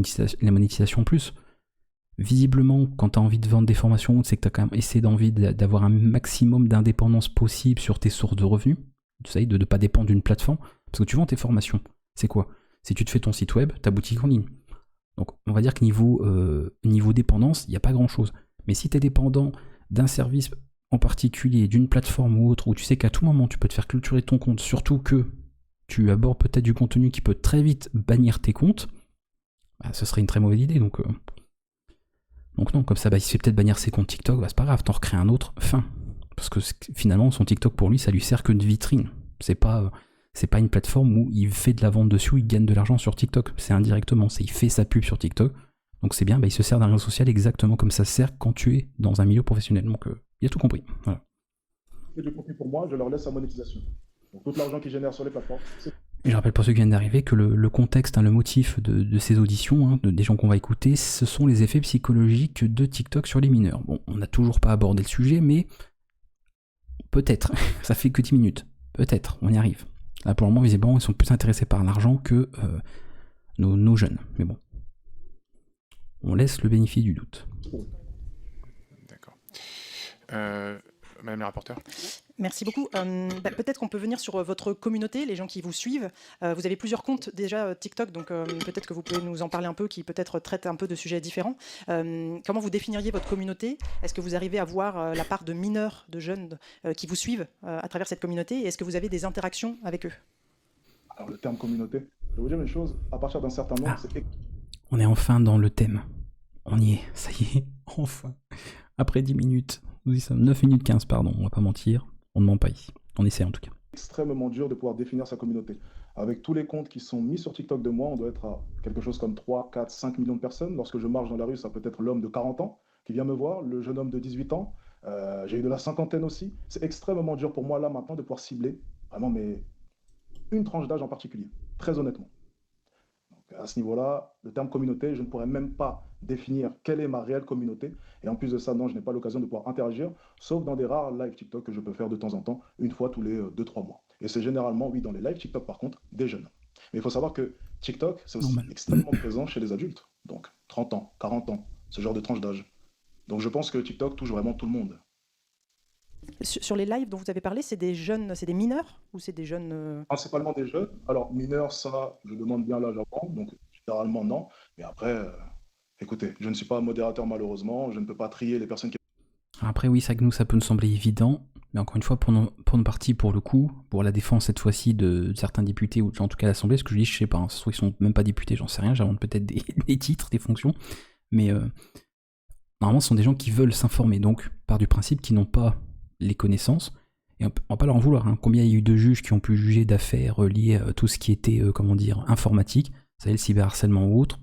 S1: monétisation en plus. Visiblement, quand tu as envie de vendre des formations, c'est que tu as quand même essayé d'avoir un maximum d'indépendance possible sur tes sources de revenus. Tu sais, de ne pas dépendre d'une plateforme. Parce que tu vends tes formations. C'est quoi? Si tu te fais ton site web, ta boutique en ligne. Donc on va dire que niveau dépendance, il n'y a pas grand-chose. Mais si tu es dépendant d'un service en particulier, d'une plateforme ou autre, où tu sais qu'à tout moment tu peux te faire clôturer ton compte, surtout que tu abordes peut-être du contenu qui peut très vite bannir tes comptes, bah, ce serait une très mauvaise idée. Donc non, comme ça, bah, il se fait peut-être bannir ses comptes TikTok, bah, c'est pas grave, t'en recrées un autre, fin. Parce que finalement, son TikTok pour lui, ça lui sert que de vitrine. C'est pas une plateforme où il fait de la vente dessus, il gagne de l'argent sur TikTok. C'est indirectement, il fait sa pub sur TikTok. Donc c'est bien, bah, il se sert d'un réseau social exactement comme ça sert quand tu es dans un milieu professionnel. Donc il a tout compris. Voilà.
S3: C'est du contenu pour moi, je leur laisse la monétisation. Donc tout l'argent qu'ils génèrent sur les plateformes, c'est...
S1: Et je rappelle pour ceux qui viennent d'arriver que le contexte, hein, le motif de ces auditions, hein, des gens qu'on va écouter, ce sont les effets psychologiques de TikTok sur les mineurs. Bon, on n'a toujours pas abordé le sujet, mais peut-être, ça fait que 10 minutes. Peut-être, on y arrive. Là, pour le moment, visiblement, ils sont plus intéressés par l'argent que nos jeunes. Mais bon, on laisse le bénéfice du doute.
S2: D'accord. Madame la rapporteure.
S4: Merci beaucoup. Peut-être qu'on peut venir sur votre communauté, les gens qui vous suivent. Vous avez plusieurs comptes déjà TikTok, donc peut-être que vous pouvez nous en parler un peu, qui peut-être traitent un peu de sujets différents. Comment vous définiriez votre communauté? Est-ce que vous arrivez à voir la part de mineurs, de jeunes qui vous suivent à travers cette communauté? Et est-ce que vous avez des interactions avec eux?
S3: Alors le terme communauté, je vais vous dire une chose, à partir d'un certain nombre, c'est...
S1: On est enfin dans le thème. On y est, ça y est, enfin. Après 10 minutes, nous y sommes, 9 minutes 15, pardon, on va pas mentir. On ne ment pas ici. On essaie en tout cas.
S3: Extrêmement dur de pouvoir définir sa communauté. Avec tous les comptes qui sont mis sur TikTok de moi, on doit être à quelque chose comme 3, 4, 5 millions de personnes. Lorsque je marche dans la rue, ça peut être l'homme de 40 ans qui vient me voir, le jeune homme de 18 ans. J'ai eu de la cinquantaine aussi. C'est extrêmement dur pour moi là maintenant de pouvoir cibler vraiment une tranche d'âge en particulier, très honnêtement. Donc, À ce niveau-là, le terme communauté, je ne pourrais même pas définir quelle est ma réelle communauté. Et en plus de ça, non, je n'ai pas l'occasion de pouvoir interagir, sauf dans des rares lives TikTok que je peux faire de temps en temps, une fois tous les 2-3 mois. Et c'est généralement, oui, dans les lives TikTok, par contre, des jeunes. Mais il faut savoir que TikTok, c'est aussi
S1: Normal.
S3: extrêmement présent chez les adultes. Donc 30 ans, 40 ans, ce genre de tranche d'âge. Donc je pense que TikTok touche vraiment tout le monde.
S4: Sur les lives dont vous avez parlé, c'est des jeunes, c'est des mineurs ou c'est des jeunes
S3: Principalement des jeunes. Alors mineurs, ça, je demande bien l'âge avant, donc généralement non. Mais après, écoutez, je ne suis pas modérateur malheureusement, je ne peux pas trier les personnes qui...
S1: Après, oui, c'est que nous, ça peut nous sembler évident, mais encore une fois, pour nos partis, pour le coup, pour la défense cette fois-ci de certains députés, ou en tout cas l'Assemblée, ce que je dis, je sais pas, hein, soit ils sont même pas députés, j'en sais rien, j'invente peut-être des titres, des fonctions, mais normalement, ce sont des gens qui veulent s'informer, donc par du principe qui n'ont pas les connaissances, et on va pas leur en vouloir, hein. Combien il y a eu de juges qui ont pu juger d'affaires liées à tout ce qui était, comment dire, informatique, vous savez, le cyberharcèlement ou autre,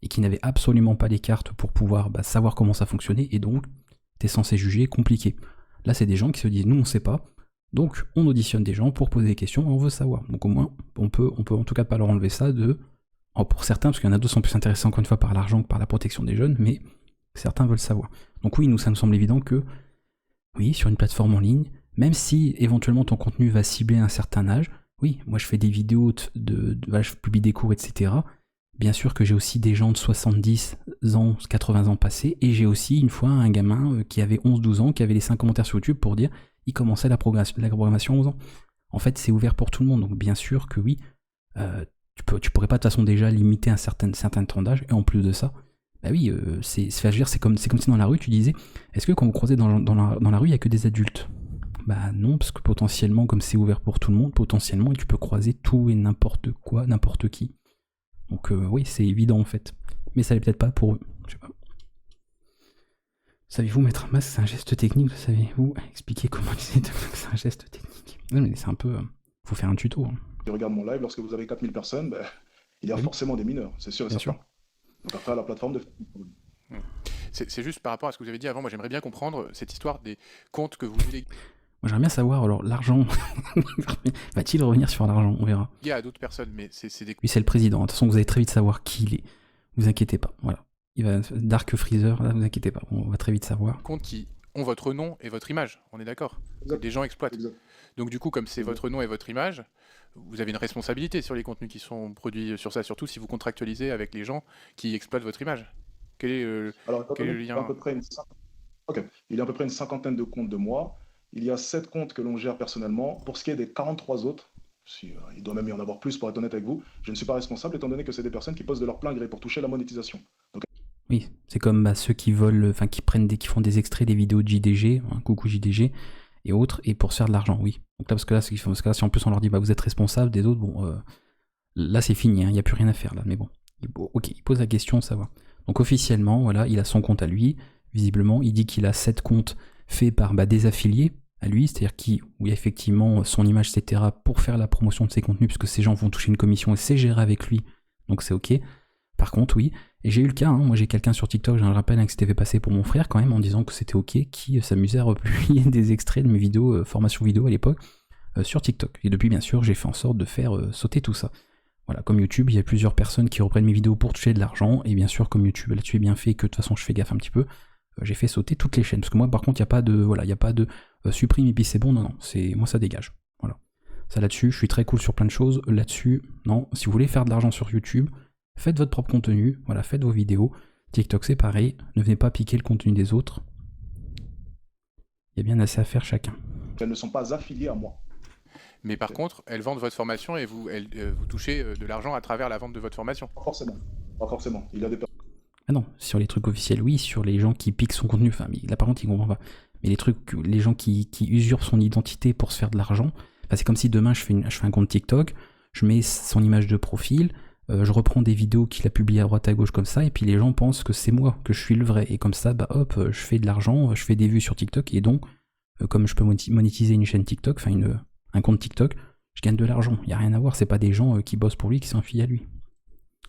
S1: et qui n'avaient absolument pas les cartes pour pouvoir savoir comment ça fonctionnait, et donc t'es censé juger compliqué. Là, c'est des gens qui se disent, nous, on sait pas, donc on auditionne des gens pour poser des questions, et on veut savoir. Donc au moins, on peut en tout cas pas leur enlever ça pour certains, parce qu'il y en a d'autres qui sont plus intéressés encore une fois par l'argent que par la protection des jeunes, mais certains veulent savoir. Donc oui, nous, ça nous semble évident que, oui, sur une plateforme en ligne, même si éventuellement ton contenu va cibler un certain âge, oui, moi je fais des vidéos, je publie des cours, etc. Bien sûr que j'ai aussi des gens de 70 ans, 80 ans passés, et j'ai aussi une fois un gamin qui avait 11-12 ans, qui avait laissé un commentaire sur YouTube pour dire il commençait la programmation à 11 ans. En fait, c'est ouvert pour tout le monde, donc bien sûr que oui, tu pourrais pas de toute façon déjà limiter un certain temps d'âge, et en plus de ça, bah oui, c'est comme si dans la rue tu disais, est-ce que quand vous croisez dans la rue, il y a que des adultes? Bah non, parce que potentiellement, comme c'est ouvert pour tout le monde, potentiellement tu peux croiser tout et n'importe quoi, n'importe qui. Donc oui, c'est évident en fait. Mais ça l'est peut-être pas pour eux, je sais pas. Savez-vous mettre un masque, c'est un geste technique? Savez-vous expliquer comment utiliser c'est un geste technique? Non mais c'est un peu... faut faire un tuto. Hein.
S3: Qui regardent mon live, lorsque vous avez 4000 personnes, il y a forcément des mineurs, c'est sûr et certain. Donc après, la plateforme de...
S2: C'est juste par rapport à ce que vous avez dit avant, moi j'aimerais bien comprendre cette histoire des comptes que vous déléguez.
S1: Moi j'aimerais bien savoir, alors l'argent, va-t-il revenir sur l'argent? On verra.
S2: Il y a d'autres personnes, mais c'est des...
S1: Lui c'est le président, de toute façon vous allez très vite savoir qui il est. Vous inquiétez pas, voilà. Il va Dark Freezer, là vous inquiétez pas, on va très vite savoir.
S2: Comptes qui ont votre nom et votre image, on est d'accord? Des gens exploitent.
S3: Exact.
S2: Donc du coup, comme c'est votre nom et votre image, vous avez une responsabilité sur les contenus qui sont produits sur ça, surtout si vous contractualisez avec les gens qui exploitent votre image. Quel est le lien?
S3: Il y a à peu près une cinquantaine de comptes de moi. Il y a 7 comptes que l'on gère personnellement. Pour ce qui est des 43 autres, il doit même y en avoir plus pour être honnête avec vous, je ne suis pas responsable étant donné que c'est des personnes qui posent de leur plein gré pour toucher la monétisation. Donc...
S1: Oui, c'est comme ceux qui volent, enfin qui font des extraits des vidéos de JDG, hein, coucou JDG, et autres, et pour se faire de l'argent, oui. Donc là, parce que là, si en plus on leur dit vous êtes responsable des autres, bon, là c'est fini, il n'y a plus rien à faire là, mais bon. Il pose la question, savoir. Donc officiellement, voilà, il a son compte à lui, visiblement, il dit qu'il a 7 comptes faits par des affiliés à lui, c'est-à-dire où il y a effectivement son image, etc., pour faire la promotion de ses contenus, puisque ces gens vont toucher une commission et c'est géré avec lui, donc c'est ok. Par contre, oui, et j'ai eu le cas, hein, moi j'ai quelqu'un sur TikTok, je le rappelle, hein, qui s'était fait passer pour mon frère quand même, en disant que c'était ok, qui s'amusait à republier des extraits de mes vidéos, formation vidéo à l'époque, sur TikTok. Et depuis, bien sûr, j'ai fait en sorte de faire sauter tout ça. Voilà, comme YouTube, il y a plusieurs personnes qui reprennent mes vidéos pour toucher de l'argent, et bien sûr, comme YouTube là-dessus est bien fait, que de toute façon je fais gaffe un petit peu, j'ai fait sauter toutes les chaînes. Parce que moi, par contre, il n'y a pas de supprime et puis c'est bon, non, moi ça dégage. Voilà. Ça là-dessus, je suis très cool sur plein de choses. Là-dessus, non, si vous voulez faire de l'argent sur YouTube, faites votre propre contenu, voilà, faites vos vidéos. TikTok, c'est pareil, ne venez pas piquer le contenu des autres. Il y a bien assez à faire chacun.
S3: Elles ne sont pas affiliées à moi.
S2: Mais par contre, elles vendent votre formation et vous touchez de l'argent à travers la vente de votre formation.
S3: Pas forcément. Il y a des personnes.
S1: Ah non, sur les trucs officiels, oui, sur les gens qui piquent son contenu, enfin, là par contre, il comprend pas. Mais les gens qui usurpent son identité pour se faire de l'argent, c'est comme si demain je fais un compte TikTok, je mets son image de profil, je reprends des vidéos qu'il a publiées à droite à gauche comme ça, et puis les gens pensent que c'est moi, que je suis le vrai. Et comme ça, hop, je fais de l'argent, je fais des vues sur TikTok, et donc, comme je peux monétiser une chaîne TikTok, enfin un compte TikTok, je gagne de l'argent. Il n'y a rien à voir, c'est pas des gens qui bossent pour lui, qui sont affiliés à lui.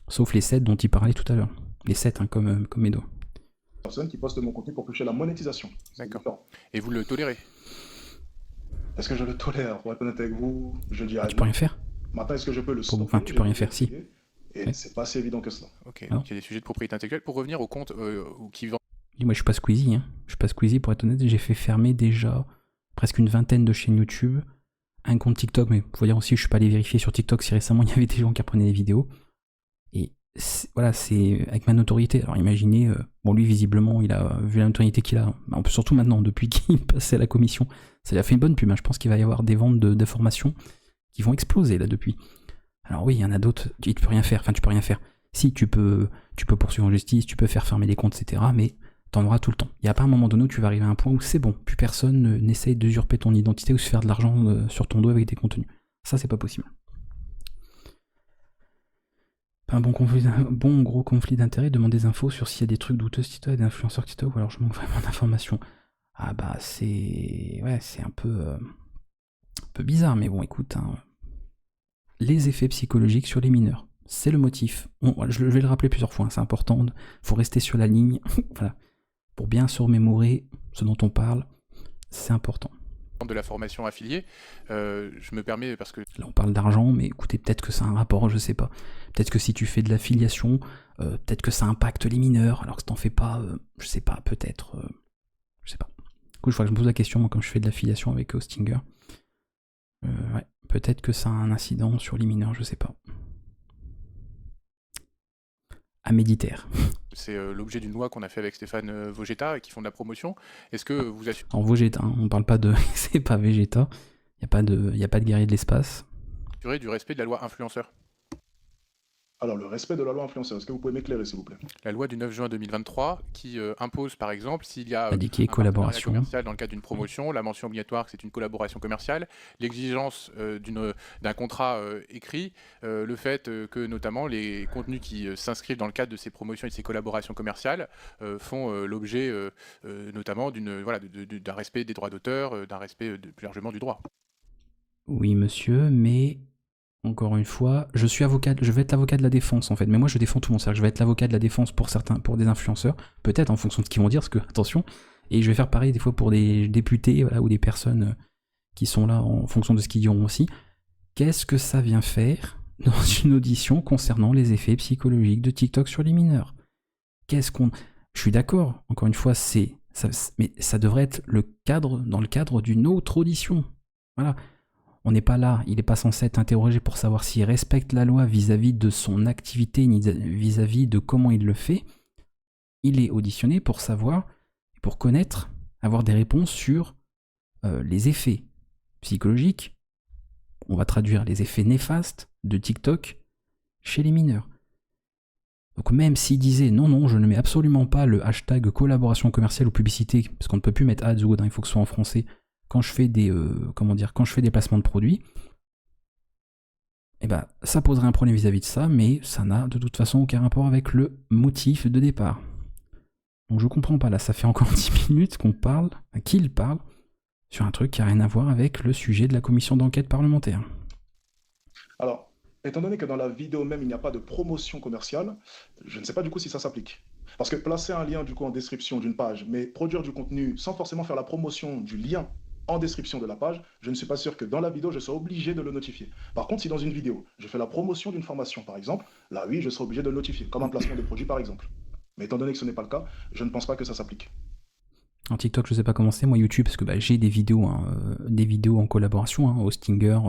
S1: Sauf les 7 dont il parlait tout à l'heure. Les 7, hein, comme mes doigts.
S3: Personnes qui postent mon contenu pour toucher la monétisation.
S2: D'accord. Et vous le tolérez?
S3: Est-ce que je le tolère? Pour être honnête avec vous, je dirais
S1: tu peux rien faire.
S3: Maintenant, est-ce que je peux le stopper?
S1: Enfin, tu peux rien faire, si.
S3: Et
S1: Ouais.
S3: c'est pas si évident que cela.
S2: Ok,
S1: Ah.
S2: donc il y a des sujets de propriété intellectuelle. Pour revenir au compte qui vend
S1: Moi, je suis pas Squeezie, hein. Je suis pas Squeezie, pour être honnête. J'ai fait fermer déjà presque une vingtaine de chaînes YouTube, un compte TikTok, mais faut dire aussi, je suis pas allé vérifier sur TikTok si récemment il y avait des gens qui apprenaient des vidéos. Et voilà, c'est avec ma notoriété. Alors imaginez, bon, lui, visiblement, il a vu la notoriété qu'il a, surtout maintenant, depuis qu'il passait à la commission, ça lui a fait une bonne pub, hein. Je pense qu'il va y avoir des ventes d'informations qui vont exploser là depuis. Alors oui, il y en a d'autres, tu peux rien faire, enfin tu peux rien faire. Si, tu peux poursuivre en justice, tu peux faire fermer les comptes, etc. Mais t'en auras tout le temps. Il n'y a pas un moment donné où tu vas arriver à un point où c'est bon, plus personne n'essaye d'usurper ton identité ou se faire de l'argent sur ton dos avec des contenus. Ça, c'est pas possible. Pas un bon gros conflit d'intérêts, demander des infos sur s'il y a des trucs douteux TikTok et des influenceurs TikTok, ou alors je manque vraiment d'informations. Ah bah c'est... Ouais, c'est un peu bizarre, mais bon, écoute, hein. Les effets psychologiques sur les mineurs, c'est le motif. Je vais le rappeler plusieurs fois, hein, c'est important, faut rester sur la ligne, voilà. Pour bien se remémorer ce dont on parle, c'est important.
S2: de la formation affiliée, je me permets parce que
S1: Là on parle d'argent, mais écoutez, peut-être que ça a un rapport, je sais pas. Peut-être que si tu fais de l'affiliation, peut-être que ça impacte les mineurs, alors que t'en fais pas, je sais pas, peut-être, je sais pas. Du coup, je crois que je me pose la question, moi, quand je fais de l'affiliation avec Hostinger. Ouais, peut-être que ça a un incident sur les mineurs, je sais pas. À méditer.
S2: c'est l'objet d'une loi qu'on a fait avec Stéphane Vogetta et qui font de la promotion. Est-ce que vous assurez
S1: En Vogeta, hein, on parle pas de... c'est pas Vegeta, y a pas de guerrier de l'espace.
S2: du respect de la loi influenceur?
S3: Alors, le respect de la loi influenceur, est-ce que vous pouvez m'éclairer, s'il vous plaît?
S2: La loi du 9 juin 2023 qui impose par exemple s'il y a
S1: Indiquer
S2: un partenariat
S1: collaboration.
S2: commercial dans le cadre d'une promotion, la mention obligatoire que c'est une collaboration commerciale, l'exigence d'un contrat écrit, le fait que notamment les contenus qui s'inscrivent dans le cadre de ces promotions et de ces collaborations commerciales font l'objet notamment d'un respect des droits d'auteur, d'un respect plus largement du droit.
S1: Oui, monsieur, mais encore une fois, je vais être l'avocat de la défense en fait. Mais moi, je défends tout mon cercle. Je vais être l'avocat de la défense pour des influenceurs, peut-être en fonction de ce qu'ils vont dire, parce que attention. Et je vais faire pareil des fois pour des députés, voilà, ou des personnes qui sont là en fonction de ce qu'ils diront aussi. Qu'est-ce que ça vient faire dans une audition concernant les effets psychologiques de TikTok sur les mineurs? Je suis d'accord. Encore une fois, mais ça devrait être dans le cadre d'une autre audition. Voilà. On n'est pas là, il n'est pas censé être interrogé pour savoir s'il respecte la loi vis-à-vis de son activité, ni vis-à-vis de comment il le fait. Il est auditionné pour savoir, pour connaître, avoir des réponses sur les effets psychologiques, on va traduire les effets néfastes de TikTok chez les mineurs. Donc même s'il disait non, je ne mets absolument pas le hashtag collaboration commerciale ou publicité, parce qu'on ne peut plus mettre ads ou autre, il faut que ce soit en français, quand je fais des placements de produits, eh ben, ça poserait un problème vis-à-vis de ça, mais ça n'a de toute façon aucun rapport avec le motif de départ. Donc je comprends pas, là, ça fait encore 10 minutes qu'il parle, sur un truc qui n'a rien à voir avec le sujet de la commission d'enquête parlementaire.
S3: Alors, étant donné que dans la vidéo même, il n'y a pas de promotion commerciale, je ne sais pas du coup si ça s'applique. Parce que placer un lien du coup en description d'une page, mais produire du contenu sans forcément faire la promotion du lien en description de la page, je ne suis pas sûr que dans la vidéo, je sois obligé de le notifier. Par contre, si dans une vidéo, je fais la promotion d'une formation, par exemple, là oui, je serai obligé de le notifier, comme un placement de produit, par exemple. Mais étant donné que ce n'est pas le cas, je ne pense pas que ça s'applique.
S1: En TikTok, je sais pas comment c'est, moi YouTube, parce que j'ai des vidéos en collaboration, Hostinger,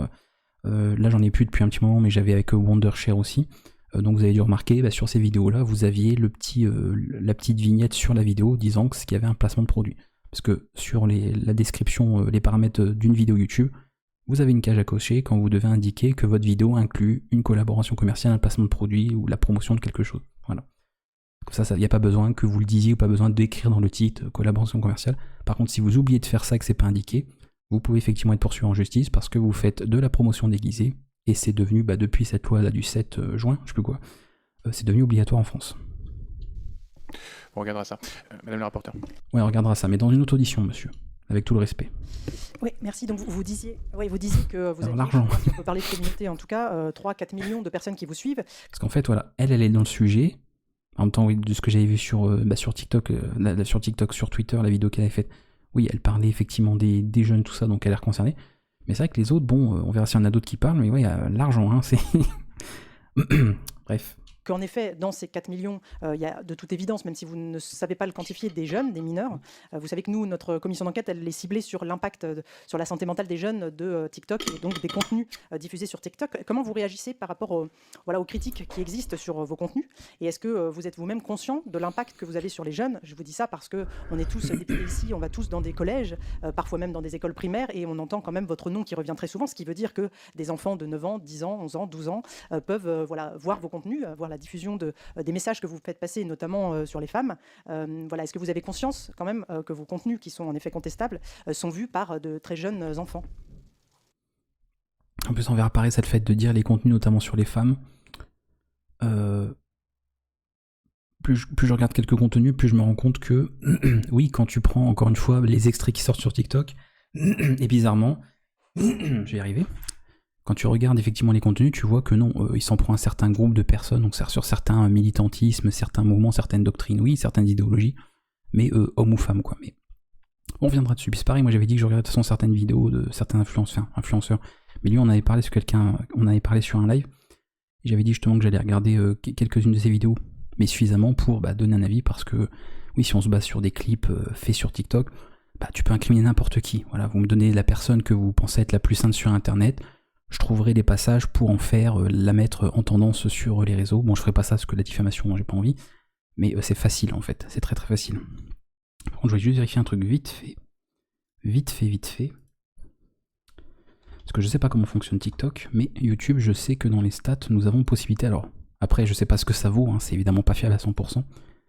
S1: là j'en ai plus depuis un petit moment, mais j'avais avec Wondershare aussi. Donc vous avez dû remarquer, sur ces vidéos-là, vous aviez la petite vignette sur la vidéo disant qu'il y avait un placement de produit. Parce que sur la description, les paramètres d'une vidéo YouTube, vous avez une case à cocher quand vous devez indiquer que votre vidéo inclut une collaboration commerciale, un placement de produit ou la promotion de quelque chose. Voilà. Comme ça, il n'y a pas besoin que vous le disiez ou pas besoin d'écrire dans le titre collaboration commerciale. Par contre, si vous oubliez de faire ça et que c'est pas indiqué, vous pouvez effectivement être poursuivi en justice parce que vous faites de la promotion déguisée et c'est devenu, depuis cette loi là du 7 juin, je sais plus quoi, c'est devenu obligatoire en France.
S2: On regardera ça. Madame la rapporteure.
S1: Ouais, on regardera ça, mais dans une autre audition, monsieur, avec tout le respect.
S4: Oui, merci. Donc vous disiez que vous
S1: Alors,
S4: avez,
S1: l'argent.
S4: si on peut parler de communauté en tout cas, 3-4 millions de personnes qui vous suivent.
S1: Parce qu'en fait, voilà, elle est dans le sujet. En même temps, oui, de ce que j'avais vu sur TikTok, sur Twitter, la vidéo qu'elle avait faite, oui, elle parlait effectivement des jeunes, tout ça, donc elle a l'air concernée. Mais c'est vrai que les autres, on verra s'il y en a d'autres qui parlent, mais ouais, l'argent, c'est... Bref.
S4: Qu'en effet, dans ces 4 millions, il y a de toute évidence, même si vous ne savez pas le quantifier, des jeunes, des mineurs. Vous savez que nous, notre commission d'enquête, elle est ciblée sur l'impact sur la santé mentale des jeunes de TikTok et donc des contenus diffusés sur TikTok. Comment vous réagissez par rapport aux critiques qui existent sur vos contenus? Et est-ce que vous êtes vous-même conscient de l'impact que vous avez sur les jeunes? Je vous dis ça parce qu'on est tous députés ici, on va tous dans des collèges, parfois même dans des écoles primaires, et on entend quand même votre nom qui revient très souvent, ce qui veut dire que des enfants de 9 ans, 10 ans, 11 ans, 12 ans peuvent voir vos contenus, voir la diffusion des messages que vous faites passer, notamment sur les femmes. Est-ce que vous avez conscience quand même que vos contenus, qui sont en effet contestables, sont vus par de très jeunes enfants?
S1: En plus, on verra pareil, ça le fait de dire les contenus, notamment sur les femmes. Plus je regarde quelques contenus, plus je me rends compte que, oui, quand tu prends, encore une fois, les extraits qui sortent sur TikTok, et bizarrement, je vais y arriver, quand tu regardes effectivement les contenus, tu vois que non, ils s'en prend un certain groupe de personnes, donc sur certains militantismes, certains mouvements, certaines doctrines, oui, certaines idéologies, mais hommes ou femmes, quoi. Mais on reviendra dessus. Puis c'est pareil, moi j'avais dit que je regardais de toute façon certaines vidéos de certains influenceurs, mais lui on avait parlé sur un live, et j'avais dit justement que j'allais regarder quelques-unes de ses vidéos, mais suffisamment pour donner un avis, parce que oui, si on se base sur des clips faits sur TikTok, tu peux incriminer n'importe qui. Voilà, vous me donnez la personne que vous pensez être la plus sainte sur Internet, je trouverai des passages pour en faire, la mettre en tendance sur les réseaux. Bon, je ferai pas ça parce que la diffamation, j'ai pas envie, mais c'est facile en fait, c'est très très facile. Par contre, je vais juste vérifier un truc vite fait. Vite fait. Parce que je sais pas comment fonctionne TikTok, mais YouTube, je sais que dans les stats, nous avons possibilité. Alors, après, je sais pas ce que ça vaut, hein, c'est évidemment pas fiable à 100%,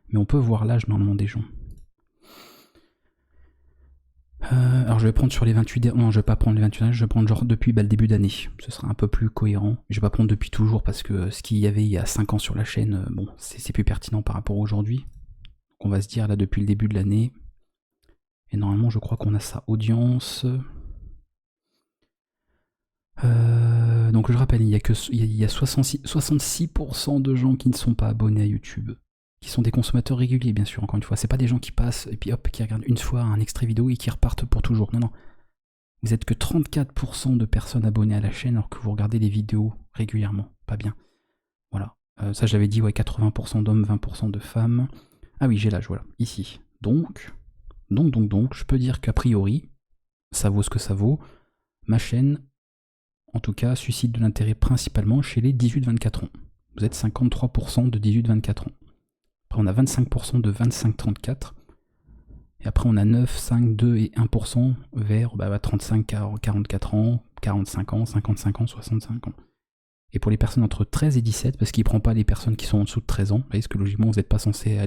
S1: mais on peut voir l'âge normalement des gens. Alors je vais prendre sur les 28... Non, je vais pas prendre les 28 âges, je vais prendre genre depuis le début d'année. Ce sera un peu plus cohérent. Je vais pas prendre depuis toujours parce que ce qu'il y avait il y a 5 ans sur la chaîne, bon, c'est plus pertinent par rapport à aujourd'hui. Donc on va se dire là depuis le début de l'année. Et normalement je crois qu'on a sa audience. Donc je rappelle, il y a 66% de gens qui ne sont pas abonnés à YouTube. Qui sont des consommateurs réguliers, bien sûr, encore une fois. C'est pas des gens qui passent et puis hop, qui regardent une fois un extrait vidéo et qui repartent pour toujours. Non. Vous êtes que 34% de personnes abonnées à la chaîne alors que vous regardez les vidéos régulièrement. Pas bien. Voilà. Ça, je l'avais dit, ouais, 80% d'hommes, 20% de femmes. Ah oui, j'ai l'âge, voilà. Ici. Donc, je peux dire qu'a priori, ça vaut ce que ça vaut. Ma chaîne, en tout cas, suscite de l'intérêt principalement chez les 18-24 ans. Vous êtes 53% de 18-24 ans. Après, on a 25% de 25-34. Et après, on a 9, 5, 2 et 1% vers 35, 44 ans, 45 ans, 55 ans, 65 ans. Et pour les personnes entre 13 et 17, parce qu'il ne prend pas les personnes qui sont en dessous de 13 ans, parce que logiquement, vous n'êtes pas censé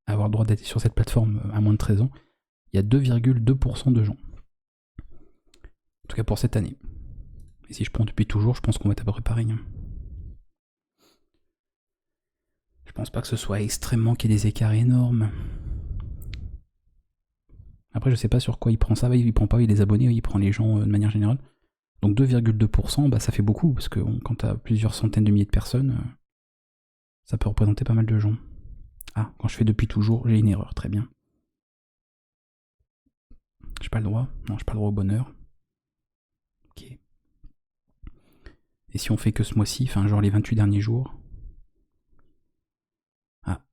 S1: avoir le droit d'être sur cette plateforme à moins de 13 ans, il y a 2,2% de gens. En tout cas pour cette année. Et si je prends depuis toujours, je pense qu'on va être à peu près pareil. Je pense pas que ce soit extrêmement qu'il y ait des écarts énormes. Après, je sais pas sur quoi il prend ça. Il prend pas les abonnés, il prend les gens de manière générale. Donc 2,2%, ça fait beaucoup, parce que quand t'as plusieurs centaines de milliers de personnes, ça peut représenter pas mal de gens. Ah, quand je fais depuis toujours, j'ai une erreur, très bien. J'ai pas le droit? Non, j'ai pas le droit au bonheur. Ok. Et si on fait que ce mois-ci, enfin genre les 28 derniers jours... Ah,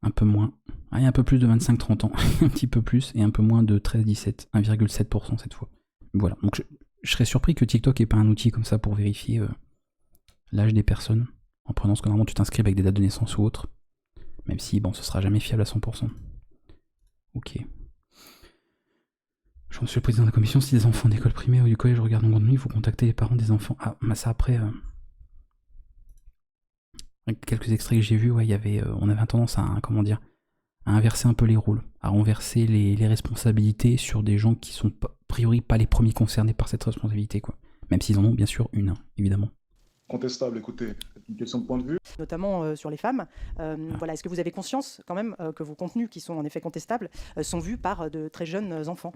S1: un peu moins. Ah, il y a un peu plus de 25-30 ans, un petit peu plus, et un peu moins de 13-17, 1,7% cette fois. Voilà, donc je serais surpris que TikTok ait pas un outil comme ça pour vérifier l'âge des personnes, en prenant ce que normalement tu t'inscris avec des dates de naissance ou autre, même si bon, ce sera jamais fiable à 100%. Ok. Je suis le président de la commission, si des enfants d'école primaire ou du collège regardent mon contenu, il faut contacter les parents des enfants. Ah, bah ça après... quelques extraits que j'ai vus, ouais, il y avait, on avait tendance à inverser un peu les rôles, à renverser les responsabilités sur des gens qui sont a priori pas les premiers concernés par cette responsabilité, quoi. Même s'ils en ont bien sûr une, hein, évidemment.
S3: Contestable, écoutez, c'est une question de point de vue.
S4: Notamment sur les femmes. Est-ce que vous avez conscience quand même que vos contenus, qui sont en effet contestables, sont vus par de très jeunes enfants?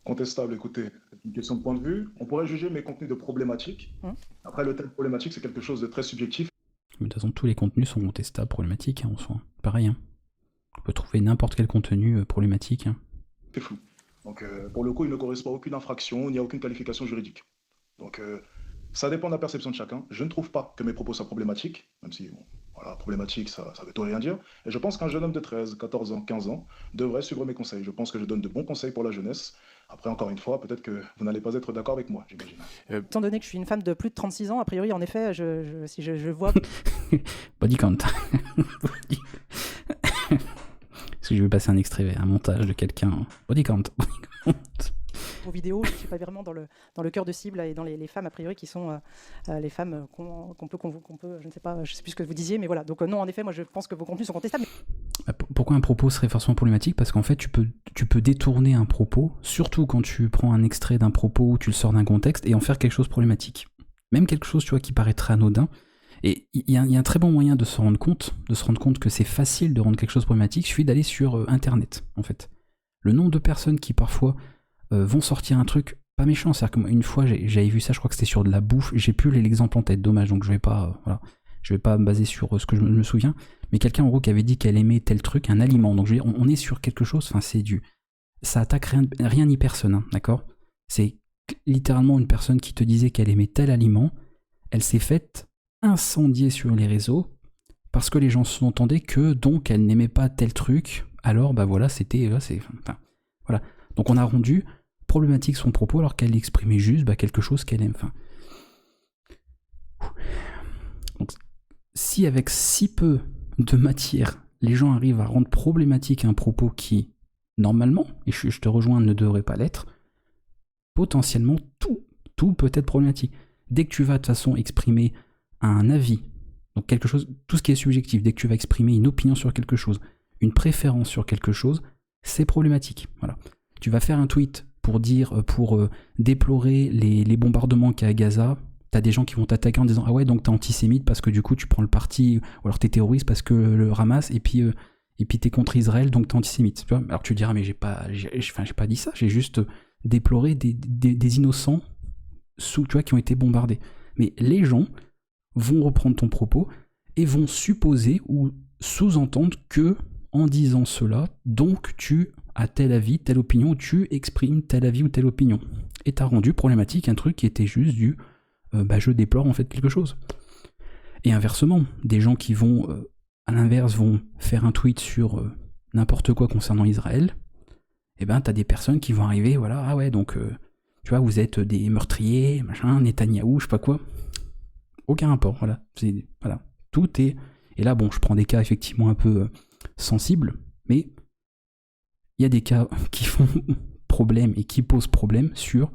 S3: Contestable, écoutez, c'est une question de point de vue. On pourrait juger mes contenus de problématiques. Après, le terme problématique, c'est quelque chose de très subjectif.
S1: Mais de toute façon, tous les contenus sont contestables, problématiques, hein, en soi. Pareil, hein. On peut trouver n'importe quel contenu problématique. Hein.
S3: C'est flou. Donc, pour le coup, il ne correspond à aucune infraction, il n'y a aucune qualification juridique. Donc, Ça dépend de la perception de chacun. Je ne trouve pas que mes propos soient problématiques, même si, bon, voilà, problématique, ça veut tout et rien dire. Et je pense qu'un jeune homme de 13, 14 ans, 15 ans devrait suivre mes conseils. Je pense que je donne de bons conseils pour la jeunesse. Après, encore une fois, peut-être que vous n'allez pas être d'accord avec moi, j'imagine.
S4: Étant donné que je suis une femme de plus de 36 ans, a priori, en effet, si je vois
S1: Body count. Parce que je vais passer un extrait, un montage de quelqu'un. Body count.
S4: vos vidéos, je ne suis pas vraiment dans le cœur de cible et dans les femmes, a priori, qui sont les femmes qu'on peut, je ne sais pas, je ne sais plus ce que vous disiez, mais voilà. Donc non, en effet, moi, je pense que vos contenus sont contestables.
S1: Pourquoi un propos serait forcément problématique? Parce qu'en fait, tu peux détourner un propos, surtout quand tu prends un extrait d'un propos ou tu le sors d'un contexte, et en faire quelque chose de problématique. Même quelque chose, tu vois, qui paraîtrait anodin. Et il y a un très bon moyen de se rendre compte que c'est facile de rendre quelque chose problématique, il suffit d'aller sur Internet, en fait. Le nombre de personnes qui, parfois, vont sortir un truc pas méchant. C'est-à-dire qu'une fois, j'avais vu ça, je crois que c'était sur de la bouffe, j'ai plus l'exemple en tête, dommage, donc je vais pas me baser sur ce que je me souviens, mais quelqu'un en gros qui avait dit qu'elle aimait tel truc, un aliment, donc je veux dire, on est sur quelque chose, enfin ça attaque rien ni personne, hein, d'accord? C'est littéralement une personne qui te disait qu'elle aimait tel aliment, elle s'est faite incendier sur les réseaux, parce que les gens sous-entendaient que donc elle n'aimait pas tel truc, alors bah voilà, voilà. Donc on a rendu problématique son propos alors qu'elle exprimait juste quelque chose qu'elle aime. Enfin. Donc, si avec si peu de matière, les gens arrivent à rendre problématique un propos qui, normalement, et je te rejoins, ne devrait pas l'être, potentiellement tout peut être problématique. Dès que tu vas de toute façon exprimer un avis, donc quelque chose, tout ce qui est subjectif, dès que tu vas exprimer une opinion sur quelque chose, une préférence sur quelque chose, c'est problématique. Voilà. Tu vas faire un tweet pour déplorer les bombardements qu'il y a à Gaza. T'as des gens qui vont t'attaquer en disant ah ouais, donc t'es antisémite parce que du coup tu prends le parti, ou alors t'es terroriste parce que le Hamas, et puis t'es contre Israël, donc t'es antisémite. Tu vois, alors tu diras mais j'ai pas dit ça, j'ai juste déploré des innocents tu vois, qui ont été bombardés. Mais les gens vont reprendre ton propos et vont supposer ou sous-entendre que en disant cela, donc tu as tel avis, telle opinion, tu exprimes tel avis ou telle opinion. Et t'as rendu problématique un truc qui était juste je déplore en fait quelque chose. Et inversement, des gens qui vont, à l'inverse, vont faire un tweet sur n'importe quoi concernant Israël, et ben t'as des personnes qui vont arriver, voilà, ah ouais, donc, tu vois, vous êtes des meurtriers, machin, Netanyahou, je sais pas quoi. Aucun rapport, voilà. Voilà. Tout est... Et là, bon, je prends des cas effectivement un peu sensibles, mais il y a des cas qui font problème et qui posent problème sur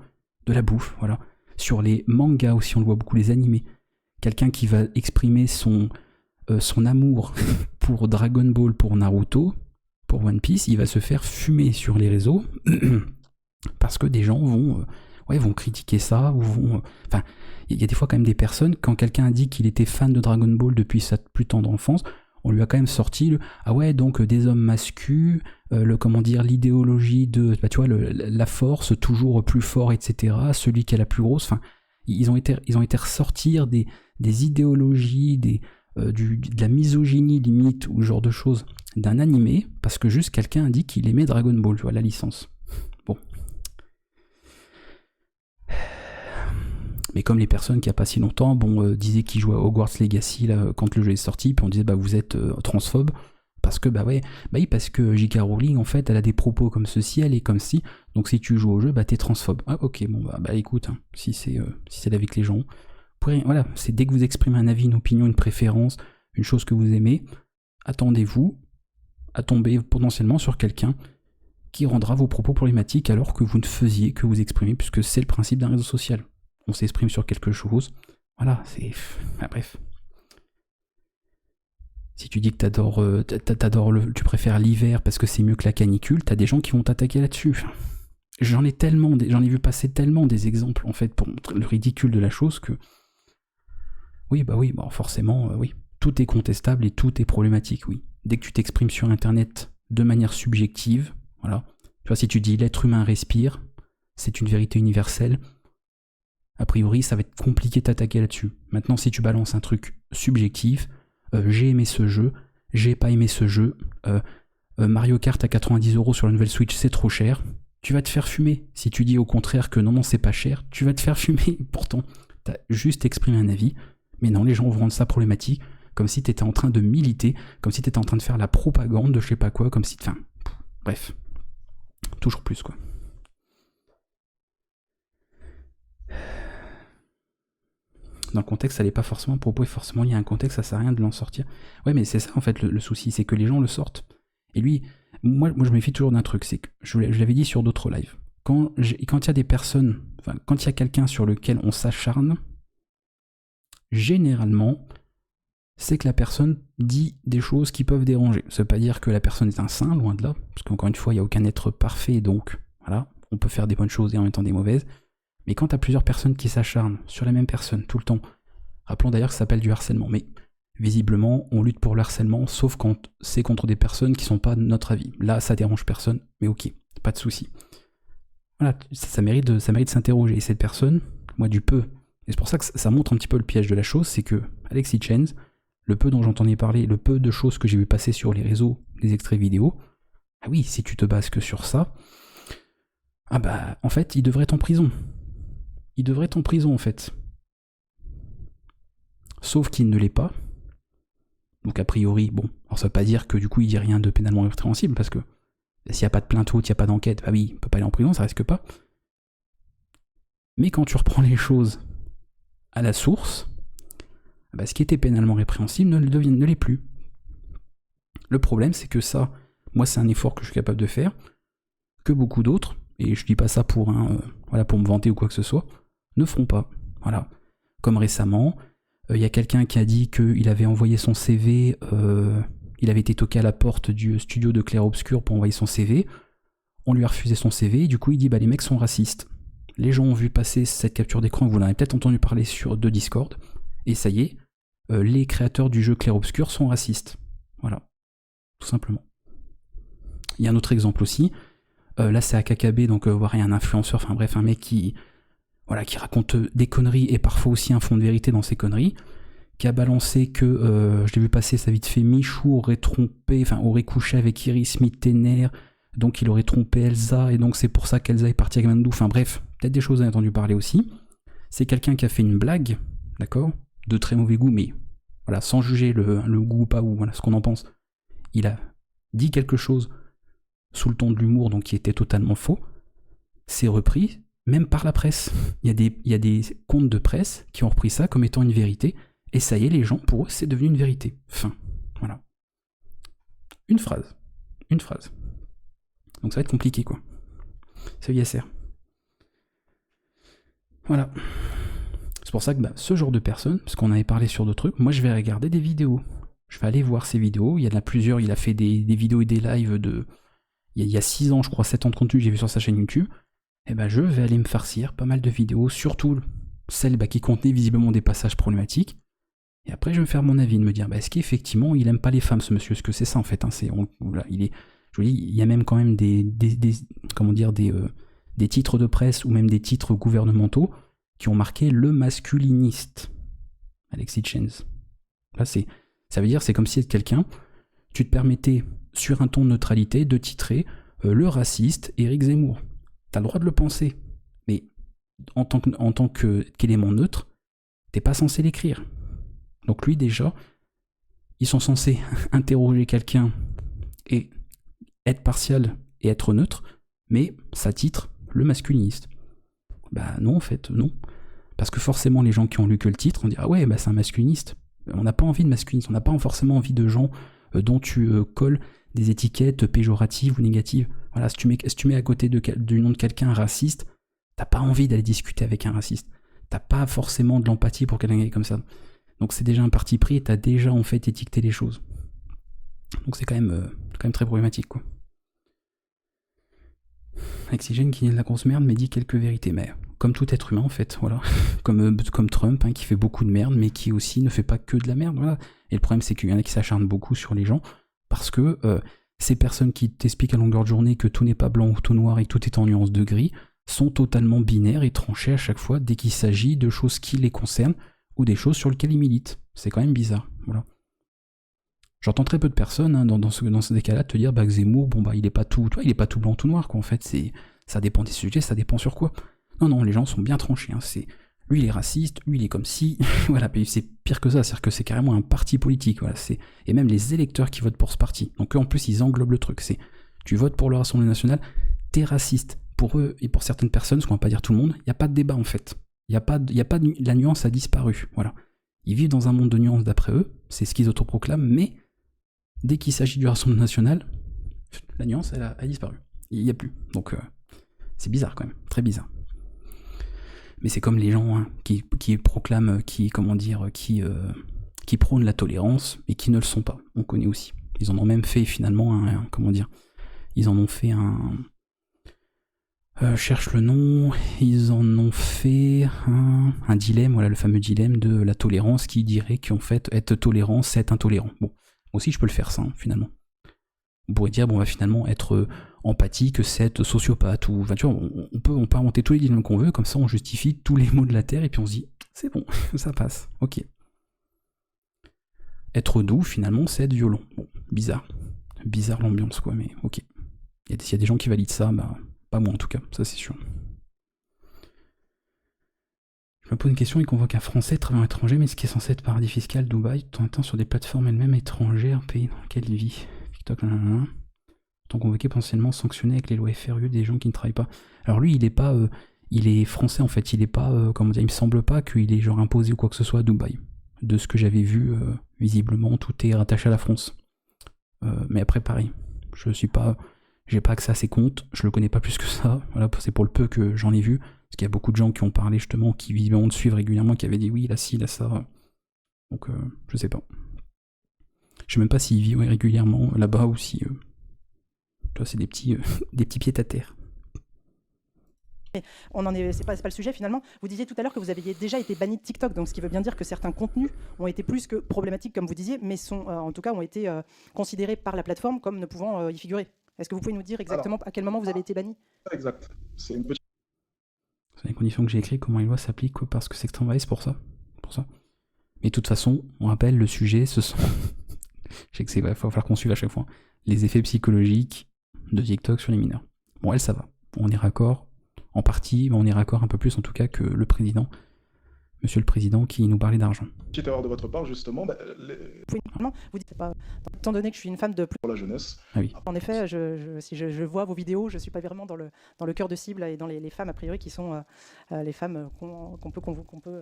S1: de la bouffe, voilà. Sur les mangas aussi, on le voit beaucoup, les animés. Quelqu'un qui va exprimer son amour pour Dragon Ball, pour Naruto, pour One Piece, il va se faire fumer sur les réseaux parce que des gens vont critiquer ça, ou vont... Enfin, il y a des fois quand même des personnes, quand quelqu'un a dit qu'il était fan de Dragon Ball depuis sa plus tendre enfance, on lui a quand même sorti ah ouais, donc des hommes masculins, l'idéologie de, tu vois, la force, toujours plus fort, etc., celui qui a la plus grosse, enfin, ils ont été ressortir des idéologies, de la misogynie limite, ou ce genre de choses, d'un animé, parce que juste quelqu'un a dit qu'il aimait Dragon Ball, tu vois, la licence. Bon. Mais comme les personnes qui, il n'y a pas si longtemps, disaient qu'ils jouaient à Hogwarts Legacy là, quand le jeu est sorti, puis on disait vous êtes transphobe, parce que parce que J.K. Rowling, en fait, elle a des propos comme ceci, elle est comme ci, donc si tu joues au jeu, t'es transphobe. Ah ok, écoute, hein, si c'est l'avis que les gens ont, voilà, c'est dès que vous exprimez un avis, une opinion, une préférence, une chose que vous aimez, attendez-vous à tomber potentiellement sur quelqu'un qui rendra vos propos problématiques alors que vous ne faisiez que vous exprimer, puisque c'est le principe d'un réseau social. On s'exprime sur quelque chose, voilà, c'est... bref. Si tu dis que tu préfères l'hiver parce que c'est mieux que la canicule, t'as des gens qui vont t'attaquer là-dessus. J'en ai vu passer tellement des exemples, en fait, pour montrer le ridicule de la chose que... Oui, forcément, oui. Tout est contestable et tout est problématique, oui. Dès que tu t'exprimes sur Internet de manière subjective, voilà. Tu vois, si tu dis l'être humain respire, c'est une vérité universelle, a priori, ça va être compliqué de t'attaquer là-dessus. Maintenant, si tu balances un truc subjectif, j'ai aimé ce jeu, j'ai pas aimé ce jeu, Mario Kart à 90€ sur la nouvelle Switch, c'est trop cher, tu vas te faire fumer. Si tu dis au contraire que non, c'est pas cher, tu vas te faire fumer. Pourtant, t'as juste exprimé un avis, mais non, les gens vont rendre ça problématique, comme si t'étais en train de militer, comme si t'étais en train de faire la propagande de je sais pas quoi, comme si... Enfin, bref. Toujours plus, quoi. Dans le contexte, ça n'est pas forcément propos, et forcément il y a un contexte, ça sert à rien de l'en sortir. Ouais, mais c'est ça en fait le souci, c'est que les gens le sortent. Et lui, moi je me méfie toujours d'un truc, c'est que je l'avais dit sur d'autres lives. Quand il y a des personnes, enfin, quand il y a quelqu'un sur lequel on s'acharne, généralement, c'est que la personne dit des choses qui peuvent déranger. Ça veut pas dire que la personne est un saint, loin de là, parce qu'encore une fois, il n'y a aucun être parfait, donc voilà, on peut faire des bonnes choses et en même temps des mauvaises. Mais quand tu as plusieurs personnes qui s'acharnent sur la même personne tout le temps, rappelons d'ailleurs que ça s'appelle du harcèlement, mais visiblement on lutte pour le harcèlement, sauf quand c'est contre des personnes qui sont pas de notre avis. Là, ça dérange personne, mais ok, pas de souci. Voilà, ça mérite de s'interroger. Et cette personne, moi du peu, et c'est pour ça que ça montre un petit peu le piège de la chose, c'est que Alex Hitchens, le peu dont j'entendais parler, le peu de choses que j'ai vu passer sur les réseaux, les extraits vidéo, ah oui, si tu te bases que sur ça, ah bah en fait, il devrait être en prison. Il devrait être en prison en fait. Sauf qu'il ne l'est pas. Donc a priori, bon, alors ça veut pas dire que du coup il dit rien de pénalement répréhensible, parce que s'il n'y a pas de plainte haute, il n'y a pas d'enquête, bah oui, il peut pas aller en prison, ça risque pas. Mais quand tu reprends les choses à la source, bah, ce qui était pénalement répréhensible ne l'est plus. Le problème, c'est que ça, moi c'est un effort que je suis capable de faire, que beaucoup d'autres, et je dis pas ça pour pour me vanter ou quoi que ce soit, ne feront pas. Voilà. Comme récemment, il y a quelqu'un qui a dit qu'il avait envoyé son CV, il avait été toqué à la porte du studio de Clair Obscur pour envoyer son CV, on lui a refusé son CV, et du coup il dit bah les mecs sont racistes. Les gens ont vu passer cette capture d'écran, vous en avez peut-être entendu parler de Discord, et ça y est, les créateurs du jeu Clair Obscur sont racistes. Voilà. Tout simplement. Il y a un autre exemple aussi, là c'est AKKB, donc voilà, il y a un influenceur, enfin bref, un mec qui raconte des conneries et parfois aussi un fond de vérité dans ses conneries, qui a balancé que, je l'ai vu passer ça vite fait, Michou aurait couché avec Iris Mittener, donc il aurait trompé Elsa, et donc c'est pour ça qu'Elsa est partie avec Mandou, enfin bref, peut-être des choses à entendu parler aussi. C'est quelqu'un qui a fait une blague, d'accord, de très mauvais goût, mais voilà, sans juger le goût ou pas, ou voilà, ce qu'on en pense. Il a dit quelque chose sous le ton de l'humour, donc qui était totalement faux, c'est repris, même par la presse. Il y a des comptes de presse qui ont repris ça comme étant une vérité, et ça y est, les gens, pour eux, c'est devenu une vérité. Fin. Voilà. Une phrase. Donc ça va être compliqué, quoi. C'est ISR. Voilà. C'est pour ça que ce genre de personnes, parce qu'on avait parlé sur d'autres trucs, moi je vais regarder des vidéos. Je vais aller voir ces vidéos. Il y en a plusieurs, il a fait des vidéos et des lives de... Il y a 6 ans, je crois, 7 ans de contenu que j'ai vu sur sa chaîne YouTube. Et je vais aller me farcir pas mal de vidéos, surtout celles qui contenaient visiblement des passages problématiques. Et après, je vais me faire mon avis, de me dire, est-ce qu'effectivement, il aime pas les femmes, ce monsieur? Est-ce que c'est ça, en fait, hein, je vous dis, il y a même quand même des titres de presse ou même des titres gouvernementaux qui ont marqué le masculiniste. Alex Hitchens. Là, ça veut dire, c'est comme si quelqu'un, tu te permettais, sur un ton de neutralité, de titrer le raciste Éric Zemmour. T'as le droit de le penser, mais en tant qu'élément neutre, t'es pas censé l'écrire. Donc lui déjà, ils sont censés interroger quelqu'un et être partial et être neutre, mais ça titre le masculiniste. Non en fait, non. Parce que forcément les gens qui ont lu que le titre, on dit ah ouais c'est un masculiniste. On n'a pas envie de masculiniste, on n'a pas forcément envie de gens dont tu colles des étiquettes péjoratives ou négatives. Voilà, si tu mets à côté du nom de quelqu'un raciste, t'as pas envie d'aller discuter avec un raciste. T'as pas forcément de l'empathie pour quelqu'un comme ça. Donc c'est déjà un parti pris et t'as déjà en fait étiqueté les choses. Donc c'est quand même très problématique, quoi. Oxygène qui est de la grosse merde mais dit quelques vérités. Mais comme tout être humain en fait, voilà. comme Trump qui fait beaucoup de merde mais qui aussi ne fait pas que de la merde, voilà. Et le problème c'est qu'il y en a qui s'acharnent beaucoup sur les gens parce que ces personnes qui t'expliquent à longueur de journée que tout n'est pas blanc ou tout noir et que tout est en nuance de gris sont totalement binaires et tranchés à chaque fois dès qu'il s'agit de choses qui les concernent ou des choses sur lesquelles ils militent. C'est quand même bizarre, voilà. J'entends très peu de personnes dans ces cas-là te dire que Zemmour, il est pas tout blanc, tout noir, quoi. En fait, ça dépend des sujets, ça dépend sur quoi. Non, les gens sont bien tranchés. C'est lui il est raciste, lui il est comme si, voilà, puis c'est pire que ça, c'est-à-dire que c'est carrément un parti politique, voilà, et même les électeurs qui votent pour ce parti, donc eux en plus ils englobent le truc, tu votes pour le Rassemblement national, t'es raciste, pour eux et pour certaines personnes, ce qu'on va pas dire tout le monde, il n'y a pas de débat en fait, la nuance a disparu, voilà, ils vivent dans un monde de nuances d'après eux, c'est ce qu'ils autoproclament, mais dès qu'il s'agit du Rassemblement national, la nuance elle a disparu, il n'y a plus, donc c'est bizarre quand même, très bizarre. Mais c'est comme les gens qui proclament, qui prônent la tolérance et qui ne le sont pas. On connaît aussi. Ils en ont même fait finalement ils en ont fait cherche le nom. Ils en ont fait un dilemme, voilà le fameux dilemme de la tolérance qui dirait qu'en fait être tolérant c'est être intolérant. Bon, aussi je peux le faire ça finalement. On pourrait dire finalement être empathique, c'est être sociopathe, ou tu vois, on peut inventer tous les dilemmes qu'on veut, comme ça on justifie tous les maux de la terre et puis on se dit c'est bon, ça passe, ok. Être doux finalement c'est être violent. Bon, bizarre l'ambiance quoi, mais ok. S'il y a des gens qui valident ça, pas moi en tout cas, ça c'est sûr. Je me pose une question, il convoque un Français travaillant à l'étranger, mais ce qui est censé être paradis fiscal, Dubaï, tout un temps sur des plateformes elles-mêmes étrangères, pays dans lequel il vit. TikTok, tant convoqué, potentiellement sanctionné avec les lois FRU des gens qui ne travaillent pas. Alors lui, il est pas, il est français en fait, il est pas, comment dire, il me semble pas qu'il est genre imposé ou quoi que ce soit à Dubaï. De ce que j'avais vu, visiblement, tout est rattaché à la France. Mais après, pareil, j'ai pas accès à ses comptes, je le connais pas plus que ça. Voilà, c'est pour le peu que j'en ai vu, parce qu'il y a beaucoup de gens qui ont parlé justement, qui visiblement le suivent régulièrement, qui avaient dit oui, là ci, là ça. Donc, je sais pas. Je sais même pas s'il vit régulièrement là-bas ou si. C'est des petits pieds à terre.
S4: C'est pas le sujet finalement. Vous disiez tout à l'heure que vous aviez déjà été banni de TikTok, donc ce qui veut bien dire que certains contenus ont été plus que problématiques, comme vous disiez, mais en tout cas ont été considérés par la plateforme comme ne pouvant y figurer. Est-ce que vous pouvez nous dire exactement à quel moment vous avez été banni ?
S3: Exact. C'est une petite.
S1: C'est les conditions que j'ai écrites, comment les lois s'appliquent parce que c'est extrêmement c'est pour ça. Mais de toute façon, on rappelle le sujet, ce sont. Je sais que va falloir qu'on suive à chaque fois. Les effets psychologiques de TikTok sur les mineurs. Bon, elle, ça va. On est raccord en partie, mais on est raccord un peu plus en tout cas que le président, monsieur le président, qui nous parlait d'argent.
S3: Petite erreur de votre part, justement.
S4: Vous dites pas. Étant donné que je suis une femme de plus.
S3: Pour la jeunesse.
S1: Ah oui.
S4: En effet, si je vois vos vidéos, je suis pas vraiment dans le cœur de cible et dans les femmes a priori qui sont les femmes qu'on peut,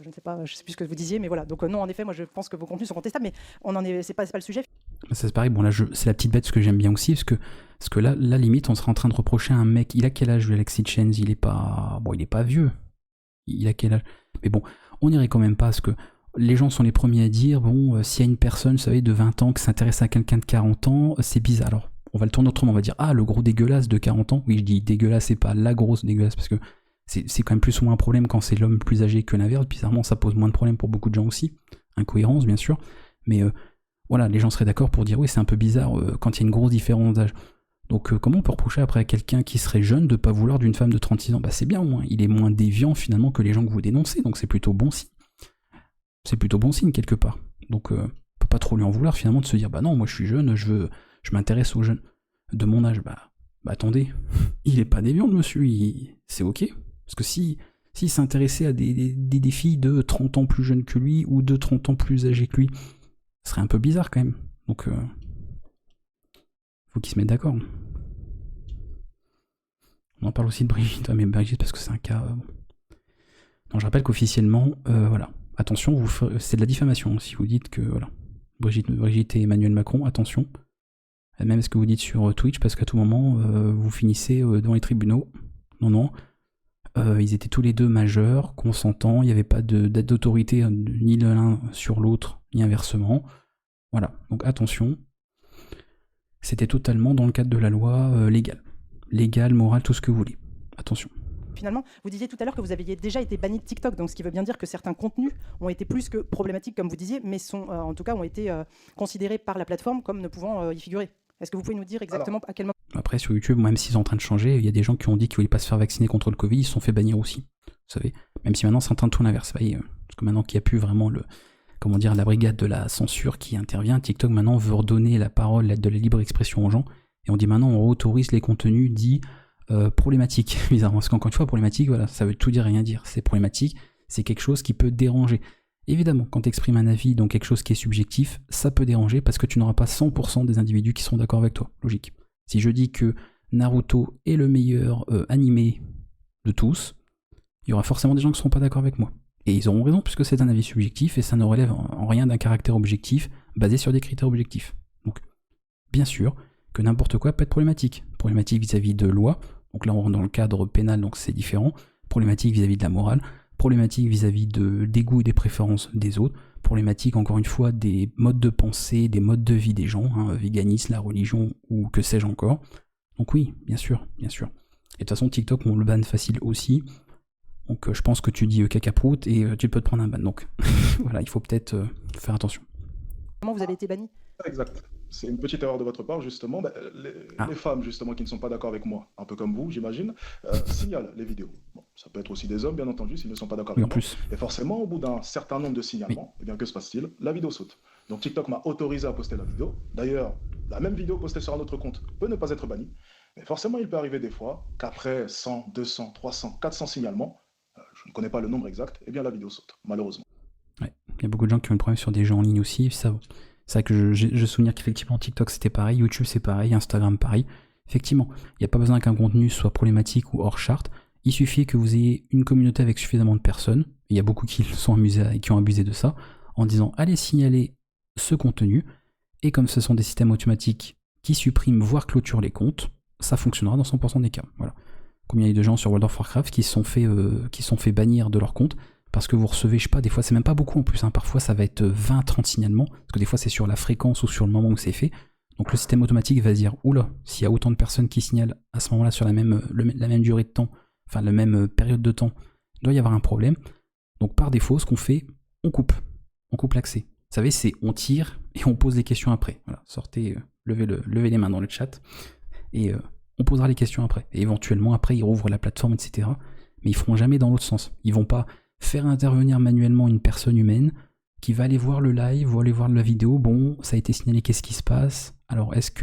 S4: je ne sais pas, je sais plus ce que vous disiez, mais voilà. Donc non, en effet, moi je pense que vos contenus sont contestables, mais c'est pas le sujet.
S1: Ça c'est pareil. Bon là, c'est la petite bête, ce que j'aime bien aussi, parce que là, limite, on serait en train de reprocher à un mec. Il a quel âge, Alex Hitchens ? Il est pas vieux. Il a quel âge ? Mais bon, on n'irait quand même pas à ce que les gens sont les premiers à dire, s'il y a une personne, vous savez, de 20 ans qui s'intéresse à quelqu'un de 40 ans, c'est bizarre. Alors, on va le tourner autrement, on va dire, le gros dégueulasse de 40 ans. Oui, je dis dégueulasse, c'est pas la grosse dégueulasse, parce que c'est quand même plus ou moins un problème quand c'est l'homme plus âgé que l'inverse. Bizarrement, ça pose moins de problèmes pour beaucoup de gens aussi. Incohérence, bien sûr. Mais voilà, les gens seraient d'accord pour dire, oui, c'est un peu bizarre quand il y a une grosse différence d'âge. Donc, comment on peut reprocher après à quelqu'un qui serait jeune de pas vouloir d'une femme de 36 ans ? C'est bien au moins. Il est moins déviant finalement que les gens que vous dénoncez, donc c'est plutôt bon signe. C'est plutôt bon signe quelque part. Donc, on peut pas trop lui en vouloir finalement de se dire, non, moi je suis jeune, je m'intéresse aux jeunes de mon âge. Attendez, il est pas déviant le monsieur, c'est ok. Parce que s'il s'intéressait à des filles de 30 ans plus jeunes que lui ou de 30 ans plus âgées que lui, ce serait un peu bizarre quand même. Donc, faut qu'ils se mettent d'accord. On en parle aussi de Brigitte, mais Brigitte parce que c'est un cas. Non, je rappelle qu'officiellement, voilà. Attention, c'est de la diffamation si vous dites que voilà, Brigitte et Emmanuel Macron, attention. Même ce que vous dites sur Twitch, parce qu'à tout moment, vous finissez devant les tribunaux. Non. Ils étaient tous les deux majeurs, consentants, il n'y avait pas d'aide d'autorité ni de l'un sur l'autre, ni inversement. Voilà, donc attention. C'était totalement dans le cadre de la loi légale. Légale, morale, tout ce que vous voulez. Attention.
S4: Finalement, vous disiez tout à l'heure que vous aviez déjà été banni de TikTok, donc ce qui veut bien dire que certains contenus ont été plus que problématiques, comme vous disiez, mais en tout cas ont été considérés par la plateforme comme ne pouvant y figurer. Est-ce que vous pouvez nous dire exactement à quel moment ?
S1: Après, sur YouTube, même s'ils sont en train de changer, il y a des gens qui ont dit qu'ils ne voulaient pas se faire vacciner contre le Covid, ils se sont fait bannir aussi. Vous savez, même si maintenant c'est en train de tout l'inverse. Parce que maintenant qu'il n'y a plus vraiment la brigade de la censure qui intervient, TikTok maintenant veut redonner la parole de la libre expression aux gens. Et on dit maintenant on autorise les contenus dits problématiques, bizarrement. Parce qu'encore une fois, problématique, voilà, ça veut tout dire, rien dire. C'est problématique. c'est quelque chose qui peut déranger. Évidemment, quand tu exprimes un avis, donc quelque chose qui est subjectif, ça peut déranger parce que tu n'auras pas 100% des individus qui seront d'accord avec toi. Logique. Si je dis que Naruto est le meilleur animé de tous, il y aura forcément des gens qui ne seront pas d'accord avec moi. Et ils auront raison puisque c'est un avis subjectif et ça ne relève en rien d'un caractère objectif basé sur des critères objectifs. Donc, bien sûr que n'importe quoi peut être problématique. Problématique vis-à-vis de loi, donc là on rentre dans le cadre pénal, donc c'est différent. Problématique vis-à-vis de la morale, problématique vis-à-vis des goûts et des préférences des autres, problématique encore une fois des modes de pensée, des modes de vie des gens, véganisme, la religion ou que sais-je encore. Donc oui, bien sûr, bien sûr. Et de toute façon TikTok on le banne facile aussi, donc je pense que tu dis cacaproute et tu peux te prendre un ban. Donc voilà, il faut peut-être faire attention.
S4: Comment vous avez été banni?
S3: Exact. C'est une petite erreur de votre part, justement. Les femmes, justement, qui ne sont pas d'accord avec moi, un peu comme vous, j'imagine, signalent les vidéos. Bon, ça peut être aussi des hommes, bien entendu, s'ils ne sont pas d'accord
S1: Oui,
S3: avec
S1: en
S3: moi.
S1: plus.
S3: Et forcément, au bout d'un certain nombre de signalements, eh bien, que se passe-t-il? La vidéo saute. Donc TikTok m'a autorisé à poster la vidéo. D'ailleurs, la même vidéo postée sur un autre compte peut ne pas être bannie. Mais forcément, il peut arriver des fois qu'après 100, 200, 300, 400 signalements, je ne connais pas le nombre exact, eh bien, la vidéo saute, malheureusement.
S1: Ouais. Il y a beaucoup de gens qui ont le problème sur des jeux en ligne aussi, ça. C'est vrai que je souviens qu'effectivement TikTok c'était pareil, YouTube c'est pareil, Instagram pareil. Effectivement, il n'y a pas besoin qu'un contenu soit problématique ou hors charte. Il suffit que vous ayez une communauté avec suffisamment de personnes, et il y a beaucoup qui sont amusés et qui ont abusé de ça, en disant allez signaler ce contenu, et comme ce sont des systèmes automatiques qui suppriment voire clôturent les comptes, ça fonctionnera dans 100% des cas. Voilà. Combien il y a de gens sur World of Warcraft qui se sont fait bannir de leur compte parce que vous recevez, je sais pas, des fois c'est même pas beaucoup en plus, parfois ça va être 20-30 signalements, parce que des fois c'est sur la fréquence ou sur le moment où c'est fait. Donc le système automatique va se dire, oula, s'il y a autant de personnes qui signalent à ce moment-là sur la même durée de temps, enfin la même période de temps, il doit y avoir un problème. Donc par défaut, ce qu'on fait, on coupe l'accès. Vous savez, c'est on tire et on pose les questions après. Voilà, sortez, levez les mains dans le chat, et on posera les questions après. Et éventuellement, après, ils rouvrent la plateforme, etc. Mais ils feront jamais dans l'autre sens. Ils vont pas faire intervenir manuellement une personne humaine qui va aller voir le live ou aller voir la vidéo. Bon, ça a été signalé, qu'est-ce qui se passe? Alors, ça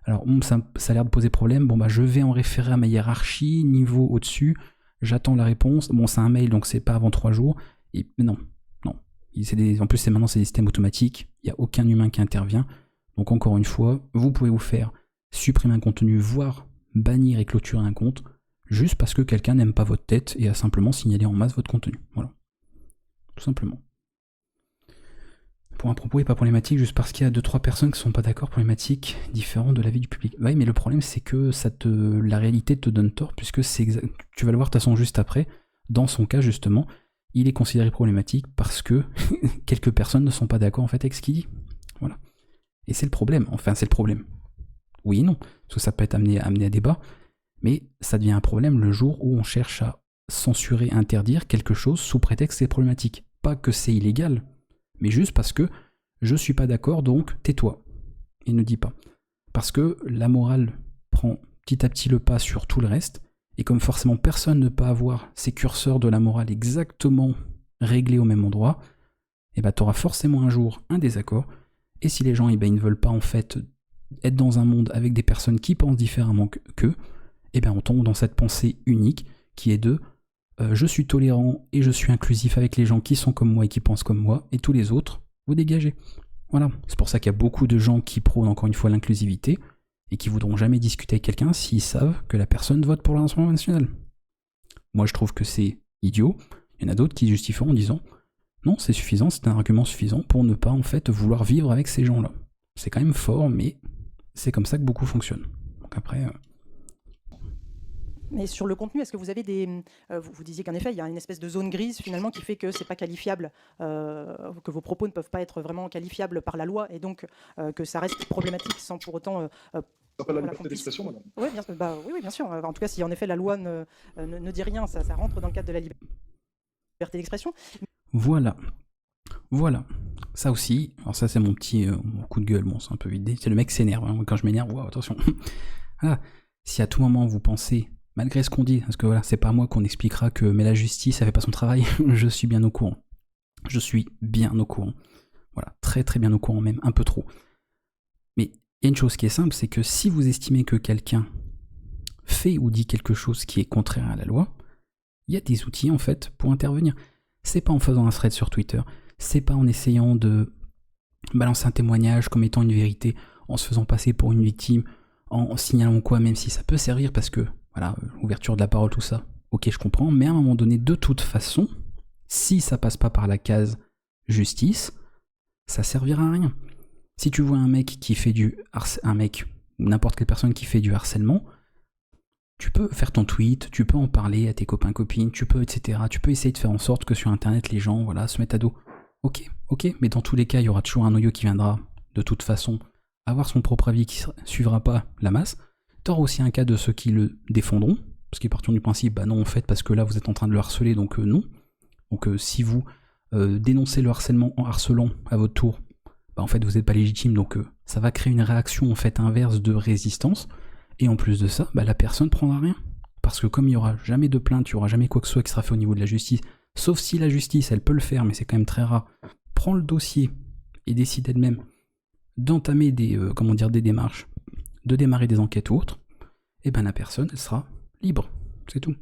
S1: a l'air de poser problème. Bon, bah, je vais en référer à ma hiérarchie, niveau au-dessus. J'attends la réponse. Bon, c'est un mail, donc c'est pas avant 3 jours. Mais non. En plus, maintenant, c'est des systèmes automatiques. Il n'y a aucun humain qui intervient. Donc, encore une fois, vous pouvez vous faire supprimer un contenu, voire bannir et clôturer un compte, juste parce que quelqu'un n'aime pas votre tête et a simplement signalé en masse votre contenu. Voilà. Tout simplement. Pour un propos est pas problématique juste parce qu'il y a 2-3 personnes qui sont pas d'accord, problématique, différent de l'avis du public. Ouais, mais le problème c'est que la réalité te donne tort, puisque tu vas le voir de toute façon juste après. Dans son cas justement, il est considéré problématique parce que quelques personnes ne sont pas d'accord en fait avec ce qu'il dit. Voilà. Et c'est le problème. Enfin, c'est le problème. Oui et non, parce que ça peut être amené à débat. Mais ça devient un problème le jour où on cherche à censurer, interdire quelque chose sous prétexte que c'est problématique. Pas que c'est illégal, mais juste parce que je suis pas d'accord, donc tais-toi. Et ne dis pas. Parce que la morale prend petit à petit le pas sur tout le reste, et comme forcément personne ne peut avoir ses curseurs de la morale exactement réglés au même endroit, et bah t'auras forcément un jour un désaccord, et si les gens ils ne veulent pas en fait être dans un monde avec des personnes qui pensent différemment qu'eux, et bien on tombe dans cette pensée unique qui est de je suis tolérant et je suis inclusif avec les gens qui sont comme moi et qui pensent comme moi, et tous les autres, vous dégagez. Voilà, c'est pour ça qu'il y a beaucoup de gens qui prônent encore une fois l'inclusivité et qui voudront jamais discuter avec quelqu'un s'ils savent que la personne vote pour le Rassemblement national. Moi je trouve que c'est idiot, il y en a d'autres qui justifient en disant non c'est suffisant, c'est un argument suffisant pour ne pas en fait vouloir vivre avec ces gens-là. C'est quand même fort, mais c'est comme ça que beaucoup fonctionnent. Donc après...
S4: Mais sur le contenu, est-ce que vous avez vous disiez qu'en effet, il y a une espèce de zone grise finalement qui fait que c'est pas qualifiable, que vos propos ne peuvent pas être vraiment qualifiables par la loi, et donc que ça reste problématique sans pour autant...
S3: Ça s'appelle la liberté d'expression, madame.
S4: Oui, bien sûr. En tout cas, si en effet la loi ne dit rien, ça rentre dans le cadre de la liberté d'expression.
S1: Voilà. Ça aussi, alors ça c'est mon petit mon coup de gueule, bon c'est un peu vidé, c'est le mec s'énerve, hein. Quand je m'énerve, wow, attention. Voilà. Si à tout moment vous pensez, malgré ce qu'on dit, parce que voilà, c'est pas à moi qu'on expliquera que mais la justice elle fait pas son travail, je suis bien au courant. Je suis bien au courant. Voilà, très très bien au courant même, un peu trop. Mais il y a une chose qui est simple, c'est que si vous estimez que quelqu'un fait ou dit quelque chose qui est contraire à la loi, il y a des outils en fait pour intervenir. C'est pas en faisant un thread sur Twitter, c'est pas en essayant de balancer un témoignage comme étant une vérité, en se faisant passer pour une victime, en signalant quoi, même si ça peut servir parce que, voilà, ouverture de la parole, tout ça, ok, je comprends, mais à un moment donné, de toute façon, si ça passe pas par la case justice, ça servira à rien. Si tu vois un mec qui fait un mec, ou n'importe quelle personne qui fait du harcèlement, tu peux faire ton tweet, tu peux en parler à tes copains, copines, tu peux, etc. Tu peux essayer de faire en sorte que sur Internet, les gens, voilà, se mettent à dos. Ok, mais dans tous les cas, il y aura toujours un noyau qui viendra, de toute façon, avoir son propre avis qui suivra pas la masse. T'auras aussi un cas de ceux qui le défendront, parce qu'ils partent du principe, bah non, en fait, parce que là, vous êtes en train de le harceler, donc non. Donc si vous dénoncez le harcèlement en harcelant à votre tour, bah en fait, vous n'êtes pas légitime, donc ça va créer une réaction, en fait, inverse de résistance. Et en plus de ça, bah, la personne prendra rien. Parce que comme il n'y aura jamais de plainte, il n'y aura jamais quoi que ce soit qui sera fait au niveau de la justice, sauf si la justice, elle peut le faire, mais c'est quand même très rare, prend le dossier et décide elle-même d'entamer des démarches, de démarrer des enquêtes ou autres, et ben la personne, elle sera libre. C'est tout.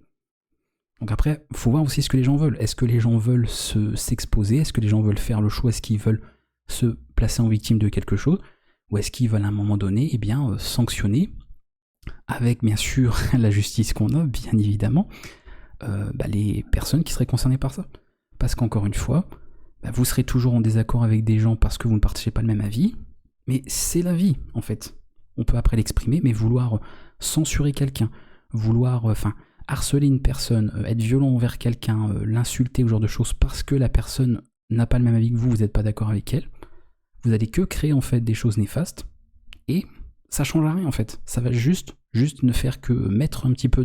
S1: Donc après, il faut voir aussi ce que les gens veulent. Est-ce que les gens veulent s'exposer? Est-ce que les gens veulent faire le choix? Est-ce qu'ils veulent se placer en victime de quelque chose? Ou est-ce qu'ils veulent à un moment donné sanctionner avec bien sûr la justice qu'on a, bien évidemment, les personnes qui seraient concernées par ça. Parce qu'encore une fois, vous serez toujours en désaccord avec des gens parce que vous ne partagez pas le même avis, mais c'est la vie, en fait. On peut après l'exprimer, mais vouloir censurer quelqu'un, vouloir harceler une personne, être violent envers quelqu'un, l'insulter, ou ce genre de choses, parce que la personne n'a pas le même avis que vous n'êtes pas d'accord avec elle, vous allez que créer en fait des choses néfastes, et ça change rien en fait. Ça va juste ne faire que mettre un petit peu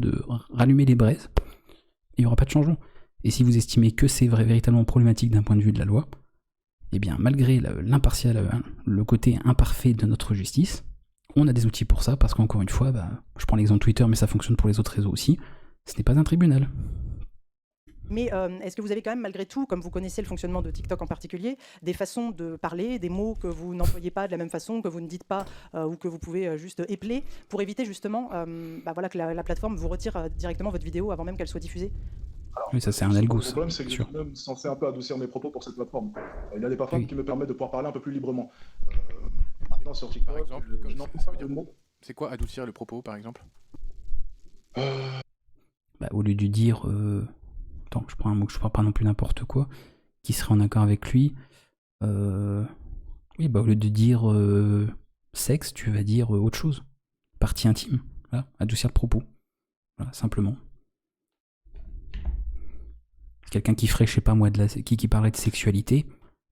S1: rallumer les braises, et il n'y aura pas de changement. Et si vous estimez que c'est véritablement problématique d'un point de vue de la loi, eh bien malgré l'impartial, le côté imparfait de notre justice, on a des outils pour ça, parce qu'encore une fois, je prends l'exemple Twitter, mais ça fonctionne pour les autres réseaux aussi, ce n'est pas un tribunal.
S4: Mais est-ce que vous avez quand même, malgré tout, comme vous connaissez le fonctionnement de TikTok en particulier, des façons de parler, des mots que vous n'employez pas de la même façon, que vous ne dites pas, ou que vous pouvez juste épeler, pour éviter justement que la plateforme vous retire directement votre vidéo avant même qu'elle soit diffusée?
S3: Alors,
S1: Oui, ça c'est un algo.
S3: le problème, c'est que je suis même censé un peu adoucir mes propos pour cette plateforme. Il y a des plateformes
S1: Oui.
S3: qui me permettent de pouvoir parler un peu plus librement. Maintenant, sur TikTok,
S2: Par exemple,
S3: je n'emploie
S2: ça
S3: pas
S2: veut
S3: de
S2: dire-
S3: mots.
S2: C'est quoi adoucir le propos, par exemple?
S1: Au lieu de dire, attends, je prends un mot que je ne parle pas non plus n'importe quoi, qui serait en accord avec lui, oui, au lieu de dire sexe, tu vas dire autre chose. Partie intime, voilà, adoucir le propos. Voilà, simplement. Quelqu'un qui ferait, je sais pas moi, qui parlerait de sexualité,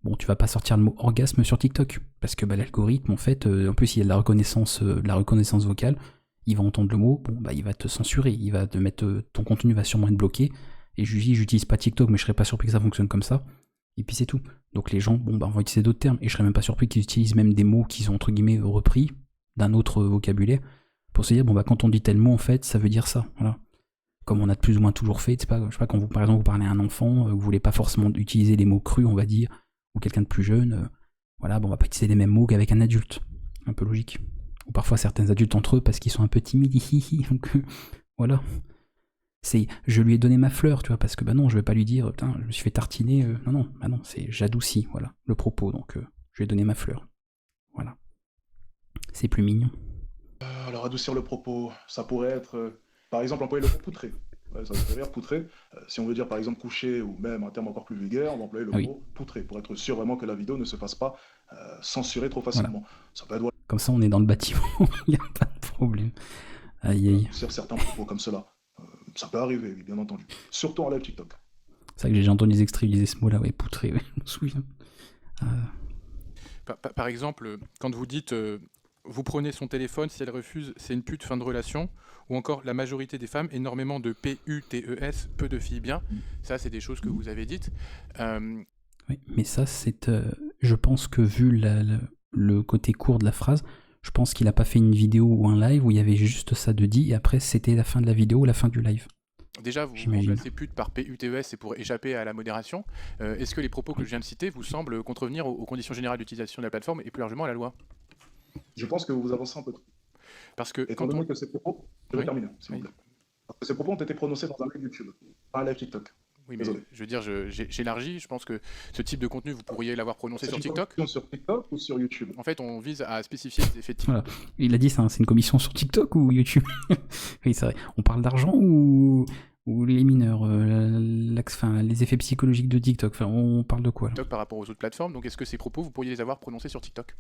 S1: bon, tu vas pas sortir le mot orgasme sur TikTok, parce que l'algorithme, en fait, en plus il y a de la reconnaissance vocale, il va entendre le mot, il va te censurer, il va te mettre, ton contenu va sûrement être bloqué, et je dis, j'utilise pas TikTok, mais je serais pas surpris que ça fonctionne comme ça, et puis c'est tout. Donc les gens, on va utiliser d'autres termes, et je serais même pas surpris qu'ils utilisent même des mots qui sont entre guillemets repris d'un autre vocabulaire, pour se dire, quand on dit tel mot, en fait, ça veut dire ça, voilà. Comme on a plus ou moins toujours fait, je sais pas, quand vous, par exemple, vous parlez à un enfant, vous voulez pas forcément utiliser les mots crus, on va dire, ou quelqu'un de plus jeune, on va pas utiliser les mêmes mots qu'avec un adulte. Un peu logique. Ou parfois certains adultes entre eux parce qu'ils sont un peu timides, donc voilà. C'est je lui ai donné ma fleur, tu vois, parce que non, je vais pas lui dire, putain, je me suis fait tartiner, non, c'est j'adoucis, voilà, le propos, donc je lui ai donné ma fleur. Voilà. C'est plus mignon.
S3: Alors, adoucir le propos, ça pourrait être, par exemple, employer le mot poutrer. Ouais, ça veut dire poutrer. Si on veut dire, par exemple, coucher, ou même un terme encore plus vulgaire, on va employer le mot poutrer, pour être sûr vraiment que la vidéo ne se fasse pas censurer trop facilement. Voilà. Ça peut être...
S1: Comme ça, on est dans le bâtiment, il n'y a pas de problème. Aïe, aïe.
S3: Sur certains propos comme cela. Ça peut arriver, bien entendu. Surtout en live TikTok.
S1: C'est vrai que j'ai déjà entendu des extraits utiliser ce mot-là, poutrer, je me souviens.
S2: Par exemple, quand vous dites vous prenez son téléphone, si elle refuse, c'est une pute, fin de relation, ou encore la majorité des femmes, énormément de PUTES, peu de filles bien, ça c'est des choses que vous avez dites.
S1: Oui, mais ça c'est, je pense que vu le côté court de la phrase, je pense qu'il a pas fait une vidéo ou un live où il y avait juste ça de dit, et après c'était la fin de la vidéo ou la fin du live.
S2: Déjà, vous remplacez pute par PUTES, c'est pour échapper à la modération. Est-ce que les propos que je viens de citer vous semblent contrevenir aux conditions générales d'utilisation de la plateforme et plus largement à la loi?
S3: Je pense que vous avancez un peu trop.
S2: Parce que
S3: étant donné que ces propos, je vais terminer, s'il vous plaît. Parce que ces propos ont été prononcés dans un live YouTube, pas un live TikTok.
S2: Oui, mais
S3: Désolé.
S2: je veux dire, j'élargis. Je pense que ce type de contenu, vous pourriez l'avoir prononcé
S3: C'est
S2: sur
S3: une
S2: TikTok.
S3: commission sur TikTok ou sur YouTube?
S2: En fait, on vise à spécifier les effets
S1: Voilà. Il a dit ça, hein, c'est une commission sur TikTok ou YouTube? Oui, c'est vrai. On parle d'argent ou les mineurs, enfin, les effets psychologiques de TikTok, enfin, on parle de quoi là?
S2: TikTok par rapport aux autres plateformes. Donc, est-ce que ces propos, vous pourriez les avoir prononcés sur TikTok?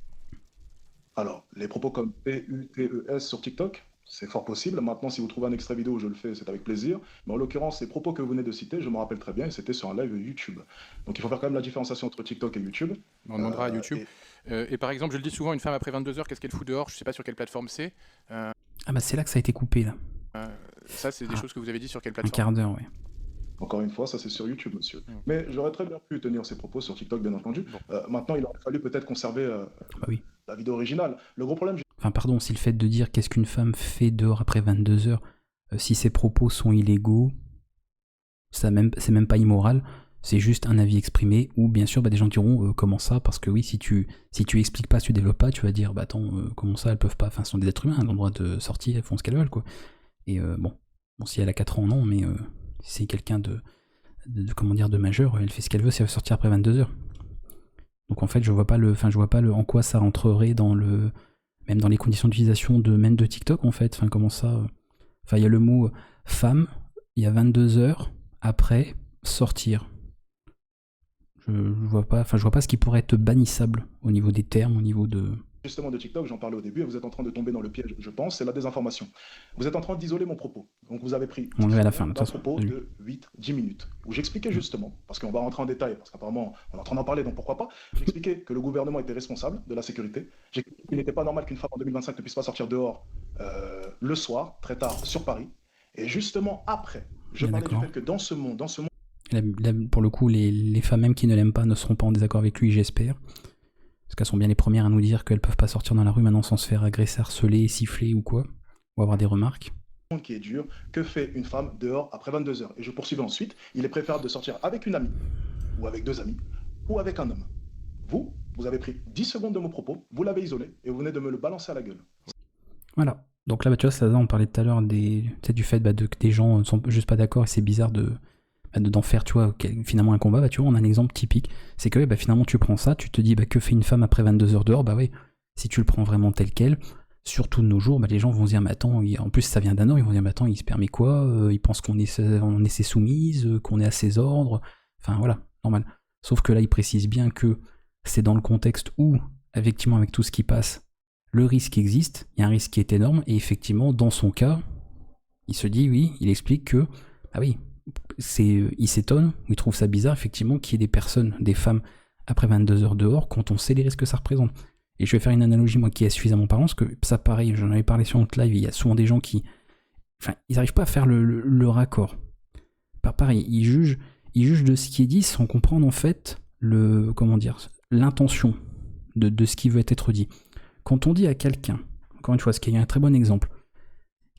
S3: Alors, les propos comme PUTES sur TikTok, c'est fort possible. Maintenant, si vous trouvez un extrait vidéo où je le fais, c'est avec plaisir. Mais en l'occurrence, ces propos que vous venez de citer, je me rappelle très bien, et c'était sur un live YouTube. Donc, il faut faire quand même la différenciation entre TikTok et YouTube.
S2: On demandera à YouTube.
S3: Et
S2: Et par exemple, je le dis souvent, une femme après 22 heures, qu'est-ce qu'elle fout dehors? Je sais pas sur quelle plateforme c'est.
S1: Ah bah c'est là que ça a été coupé là.
S2: Ça, c'est des
S1: Ah.
S2: choses que vous avez dit sur quelle
S1: Un
S2: plateforme?
S1: quart d'heure, ouais.
S3: encore une fois, ça c'est sur YouTube, monsieur.
S2: Mm.
S3: Mais j'aurais très bien pu tenir ces propos sur TikTok, bien entendu.
S2: Bon.
S3: Maintenant, il aurait fallu peut-être conserver
S1: Bah oui.
S3: la vidéo originale. Le gros problème,
S1: Enfin, pardon, si le fait de dire qu'est-ce qu'une femme fait dehors après 22 heures, si ses propos sont illégaux, c'est même pas immoral, c'est juste un avis exprimé, où bien sûr, bah, des gens diront comment ça, parce que oui, si tu expliques pas, si tu développes pas, tu vas dire, bah attends, comment ça, elles peuvent pas, enfin, ce sont des êtres humains, elles ont le droit de sortir, elles font ce qu'elles veulent, quoi. Et bon, si elle a 4 ans, non, mais si c'est quelqu'un comment dire, de majeur, elle fait ce qu'elle veut si elle veut sortir après 22 heures. Donc en fait, je vois pas en quoi ça rentrerait même dans les conditions d'utilisation même de TikTok, en fait. Enfin, comment ça Enfin, il y a le mot femme, il y a 22 heures, après, sortir. Je vois pas ce qui pourrait être bannissable au niveau des termes, au niveau de...
S3: justement de TikTok, j'en parlais au début, et vous êtes en train de tomber dans le piège, je pense, c'est la désinformation. Vous êtes en train d'isoler mon propos. Donc vous avez pris
S1: On est à la fin, de toute
S3: un
S1: façon.
S3: propos de 8-10 minutes, où j'expliquais justement, parce qu'on va rentrer en détail, parce qu'apparemment on est en train d'en parler, donc pourquoi pas, j'expliquais que le gouvernement était responsable de la sécurité, j'expliquais qu'il n'était pas normal qu'une femme en 2025 ne puisse pas sortir dehors le soir, très tard, sur Paris, et justement après, je parlais du
S1: D'accord.
S3: fait que dans ce monde,
S1: Là, pour le coup, les femmes même qui ne l'aiment pas ne seront pas en désaccord avec lui, j'espère. Parce qu'elles sont bien les premières à nous dire qu'elles peuvent pas sortir dans la rue maintenant sans se faire agresser, harceler, siffler ou quoi, ou avoir des remarques.
S3: qui est dur, que fait une femme dehors après 22 heures? Et je poursuivais ensuite, il est préférable de sortir avec une amie, ou avec 2 amis, ou avec un homme. Vous avez pris 10 secondes de mon propos, vous l'avez isolé, et vous venez de me le balancer à la gueule.
S1: Voilà. Donc là, bah, tu vois, ça, on parlait tout à l'heure du fait que des gens ne sont juste pas d'accord et c'est bizarre d'en faire, tu vois, finalement un combat. Bah, tu vois, on a un exemple typique. C'est que bah, finalement, tu prends ça, tu te dis, bah, que fait une femme après 22 heures dehors? Bah oui, si tu le prends vraiment tel quel, surtout de nos jours, bah, les gens vont se dire, mais attends, en plus ça vient d'un homme, ils vont dire, mais attends, il se permet quoi? Il pense qu'on est ses soumises, qu'on est à ses ordres. Enfin voilà, normal. Sauf que là, il précise bien que c'est dans le contexte où, effectivement, avec tout ce qui passe, le risque existe, il y a un risque qui est énorme, et effectivement, dans son cas, il se dit, oui, il explique que, ah oui, il s'étonne, il trouve ça bizarre, effectivement, qu'il y ait des personnes, des femmes, après 22 heures dehors, quand on sait les risques que ça représente. Et je vais faire une analogie, moi, qui est suffisamment parlante, parce que ça, pareil, j'en avais parlé sur notre live, il y a souvent des gens qui... Enfin, ils n'arrivent pas à faire le raccord. Pareil, ils jugent de ce qui est dit sans comprendre, en fait, l'intention de ce qui veut être dit. Quand on dit à quelqu'un, encore une fois, ce qui est un très bon exemple,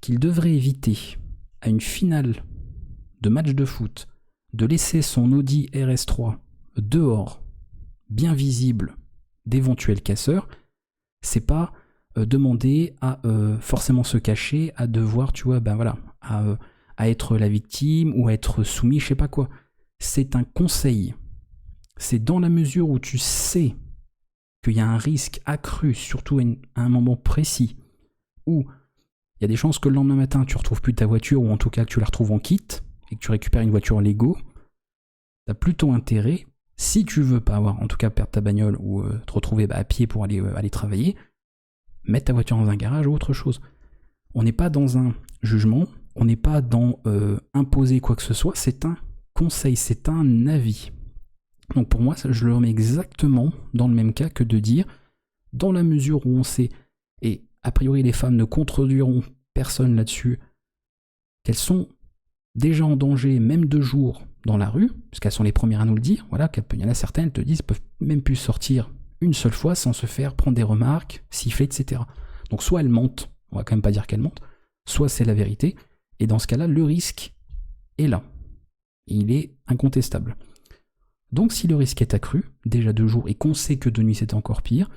S1: qu'il devrait éviter, à une finale de match de foot, de laisser son Audi RS3 dehors, bien visible d'éventuels casseurs, c'est pas demander à forcément se cacher, à devoir, tu vois, ben voilà, à être la victime ou à être soumis, je sais pas quoi. C'est un conseil. C'est dans la mesure où tu sais qu'il y a un risque accru, surtout à un moment précis, où il y a des chances que le lendemain matin, tu retrouves plus ta voiture, ou en tout cas que tu la retrouves en kit, et que tu récupères une voiture Lego, tu as plutôt intérêt, si tu veux pas avoir, en tout cas perdre ta bagnole, ou te retrouver à pied pour aller travailler, mettre ta voiture dans un garage ou autre chose. On n'est pas dans un jugement, on n'est pas dans imposer quoi que ce soit, c'est un conseil, c'est un avis. Donc pour moi, je le remets exactement dans le même cas que de dire, dans la mesure où on sait, et a priori les femmes ne contrediront personne là-dessus, qu'elles sont déjà en danger, même de jour, dans la rue, puisqu'elles sont les premières à nous le dire, voilà, il y en a certaines, elles te disent, peuvent même plus sortir une seule fois sans se faire prendre des remarques, siffler, etc. Donc soit elles mentent, on va quand même pas dire qu'elles mentent, soit c'est la vérité, et dans ce cas-là, le risque est là. Et il est incontestable. Donc si le risque est accru, déjà de jour, et qu'on sait que de nuit c'est encore pire,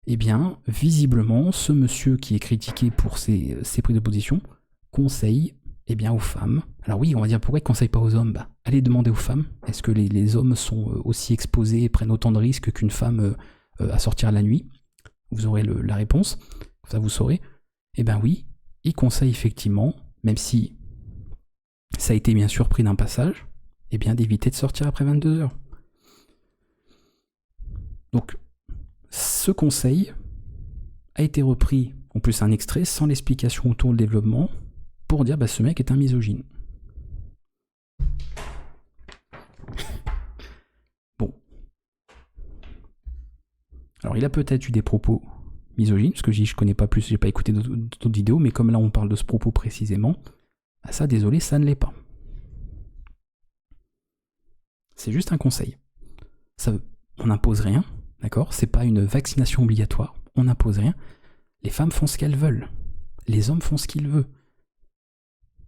S1: eh bien, visiblement, ce monsieur qui est critiqué pour ses prises de position conseille Eh bien, aux femmes. Alors oui, on va dire pourquoi ils ne conseillent pas aux hommes? Bah, allez demander aux femmes. Est-ce que les hommes sont aussi exposés et prennent autant de risques qu'une femme à sortir la nuit? Vous aurez la réponse. Ça, vous saurez. Eh bien oui, ils conseillent effectivement, même si ça a été bien sûr pris d'un passage, eh bien d'éviter de sortir après 22 heures. Donc, ce conseil a été repris, en plus un extrait, sans l'explication autour du développement, pour dire bah ce mec est un misogyne. Bon. Alors il a peut-être eu des propos misogynes, parce que je connais pas plus, j'ai pas écouté d'autres vidéos, mais comme là on parle de ce propos précisément, bah ça désolé, ça ne l'est pas. C'est juste un conseil. On n'impose rien, d'accord? C'est pas une vaccination obligatoire, on n'impose rien. Les femmes font ce qu'elles veulent. Les hommes font ce qu'ils veulent.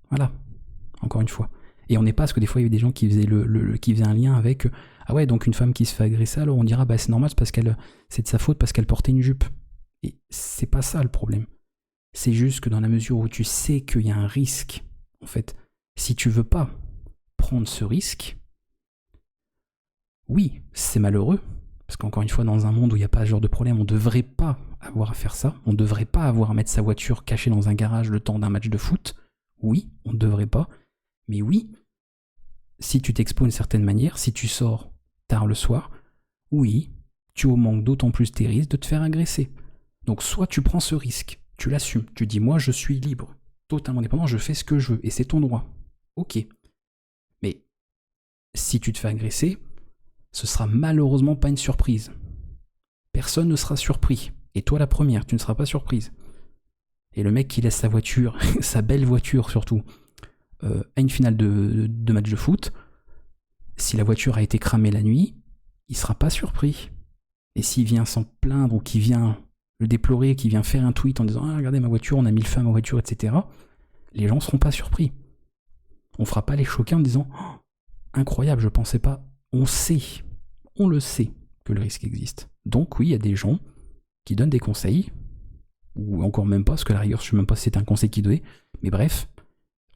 S1: Voilà, encore une fois. Et on n'est pas, parce que des fois il y avait des gens qui faisaient un lien avec ah ouais, donc une femme qui se fait agresser, alors on dira bah c'est normal, c'est de sa faute parce qu'elle portait une jupe. Et c'est pas ça le problème. C'est juste que dans la mesure où tu sais qu'il y a un risque, en fait, si tu veux pas prendre ce risque, oui, c'est malheureux, parce qu'encore une fois, dans un monde où il n'y a pas ce genre de problème, on devrait pas avoir à faire ça, on devrait pas avoir à mettre sa voiture cachée dans un garage le temps d'un match de foot. Oui, on ne devrait pas. Mais oui, si tu t'exposes d'une certaine manière, si tu sors tard le soir, oui, tu augmentes d'autant plus tes risques de te faire agresser. Donc soit tu prends ce risque, tu l'assumes, tu dis moi je suis libre, totalement indépendant, je fais ce que je veux, et c'est ton droit. Ok. Mais si tu te fais agresser, ce sera malheureusement pas une surprise. Personne ne sera surpris. Et toi la première, tu ne seras pas surprise. Et le mec qui laisse sa voiture, sa belle voiture surtout, à une finale de match de foot, si la voiture a été cramée la nuit, il sera pas surpris. Et s'il vient s'en plaindre ou qu'il vient le déplorer, qu'il vient faire un tweet en disant ah regardez ma voiture, on a mis le feu à ma voiture, etc., les gens seront pas surpris. On fera pas les choquer en disant oh, incroyable, je pensais pas. On le sait que le risque existe. Donc oui, il y a des gens qui donnent des conseils, ou encore même pas, parce que à la rigueur, je sais même pas si c'est un conseil qui donnait, mais bref,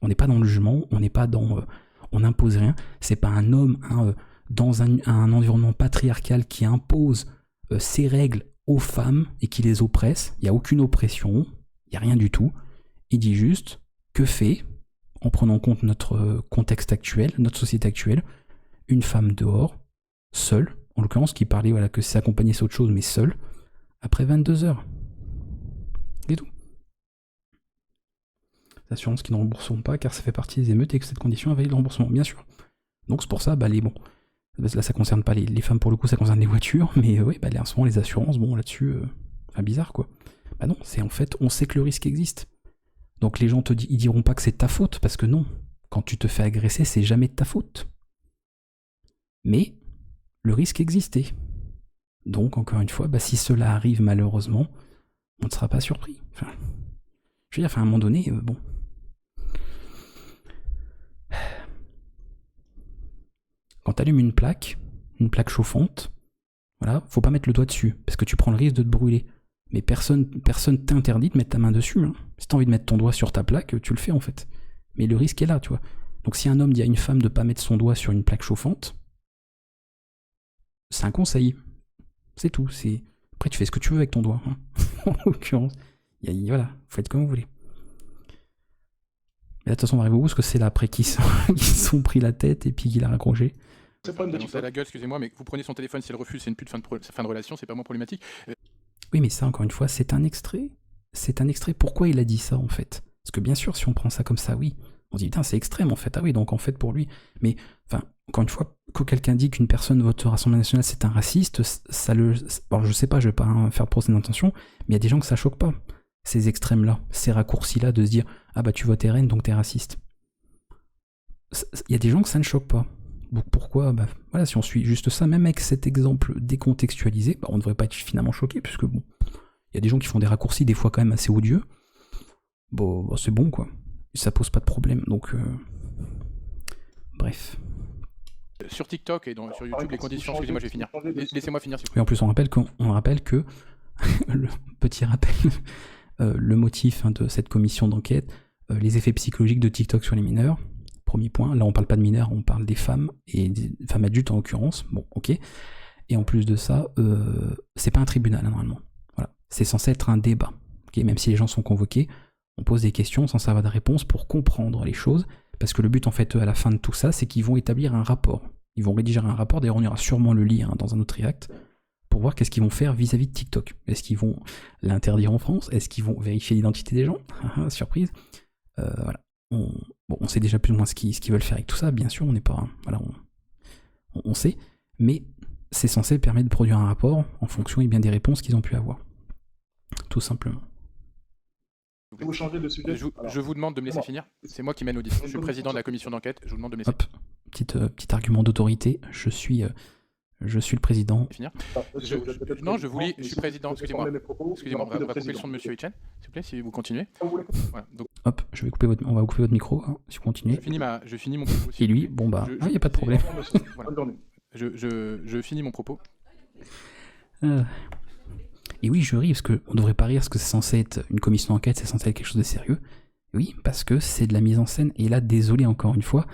S1: on n'est pas dans le jugement, on n'est pas dans... on n'impose rien, c'est pas un homme dans un environnement patriarcal qui impose ses règles aux femmes et qui les oppresse, il n'y a aucune oppression, il n'y a rien du tout, il dit juste que fait, en prenant en compte notre contexte actuel, notre société actuelle, une femme dehors, seule, en l'occurrence qui parlait voilà, que c'est accompagné c'est autre chose, mais seule, après 22 heures. Et tout. Les assurances qui ne rembourseront pas car ça fait partie des émeutes et que cette condition avait le remboursement, bien sûr. Donc c'est pour ça, bah là ça concerne pas les femmes pour le coup, ça concerne les voitures, mais oui, bah en ce moment les assurances, bon là-dessus, bizarre quoi. Bah non, c'est en fait, on sait que le risque existe. Donc les gens ils diront pas que c'est ta faute, parce que non, quand tu te fais agresser, c'est jamais de ta faute. Mais le risque existait. Donc encore une fois, bah, si cela arrive malheureusement, on ne sera pas surpris. Enfin, je veux dire, à un moment donné, bon. Quand tu allumes une plaque chauffante, voilà, faut pas mettre le doigt dessus, parce que tu prends le risque de te brûler. Mais personne t'interdit de mettre ta main dessus. Hein. Si t'as envie de mettre ton doigt sur ta plaque, tu le fais en fait. Mais le risque est là, tu vois. Donc si un homme dit à une femme de pas mettre son doigt sur une plaque chauffante, c'est un conseil. C'est tout. Après, tu fais ce que tu veux avec ton doigt. Hein. En l'occurrence. Voilà, vous faites comme vous voulez. Mais là, de toute façon, on va arriver au bout, parce que c'est là après qu'ils sont pris la tête et puis qu'il a raccroché.
S2: C'est pas à la gueule, excusez-moi, mais vous prenez son téléphone, si elle refuse, c'est une pute fin de relation, c'est pas moins problématique.
S1: Oui, mais ça, encore une fois, c'est un extrait. C'est un extrait. Pourquoi il a dit ça, en fait? Parce que bien sûr, si on prend ça comme ça, oui. On se dit, putain, c'est extrême, en fait. Ah oui, donc en fait, pour lui. Mais, enfin, encore une fois, quand quelqu'un dit qu'une personne vote au Rassemblement national, c'est un raciste, alors, je sais pas, je vais pas faire procès d'intention, mais il y a des gens que ça choque pas. Ces extrêmes-là, ces raccourcis-là de se dire, ah bah tu votes RN, donc t'es raciste. Il y a des gens que ça ne choque pas. Donc pourquoi bah, voilà, si on suit juste ça, même avec cet exemple décontextualisé, bah, on ne devrait pas être finalement choqué, puisque bon, il y a des gens qui font des raccourcis, des fois quand même assez odieux. Bon, c'est bon quoi. Ça pose pas de problème, donc... Bref.
S2: Sur TikTok et sur YouTube, les conditions... Excusez-moi, je vais finir. Laissez-moi finir.
S1: Oui, en plus, on rappelle que... le petit rappel... le motif de cette commission d'enquête, les effets psychologiques de TikTok sur les mineurs. Premier point, là on parle pas de mineurs, on parle des femmes, et des femmes adultes en l'occurrence, bon ok. Et en plus de ça, c'est pas un tribunal normalement. Voilà. C'est censé être un débat. Okay, même si les gens sont convoqués, on pose des questions sans savoir de réponse pour comprendre les choses, parce que le but en fait à la fin de tout ça, c'est qu'ils vont établir un rapport. Ils vont rédiger un rapport, d'ailleurs on ira sûrement le lire dans un autre react, pour voir qu'est-ce qu'ils vont faire vis-à-vis de TikTok. Est-ce qu'ils vont l'interdire en France? Est-ce qu'ils vont vérifier l'identité des gens? Surprise. Voilà. On sait déjà plus ou moins ce qu'ils veulent faire avec tout ça, bien sûr, on n'est pas... Voilà, on sait, mais c'est censé permettre de produire un rapport en fonction bien, des réponses qu'ils ont pu avoir. Tout simplement.
S3: Vous changez de sujet.
S2: Je vous demande de me laisser finir. C'est moi qui mène l'audition. Je suis président de la commission d'enquête. Je vous demande de me laisser
S1: Petit argument d'autorité. Je suis le président.
S2: Finir. Je suis président. Excusez-moi. On va couper le son de Monsieur Hitchen, s'il vous plaît, si vous continuez. Voilà, donc,
S1: hop, on va couper votre micro, si vous continuez.
S2: Je finis mon propos.
S1: Et lui, bon bah, il n'y a pas de problème.
S2: Voilà. Je finis mon propos.
S1: Et oui, je ris, parce qu'on ne devrait pas rire, parce que c'est censé être une commission d'enquête, c'est censé être quelque chose de sérieux. Oui, parce que c'est de la mise en scène, et là, désolé encore une fois,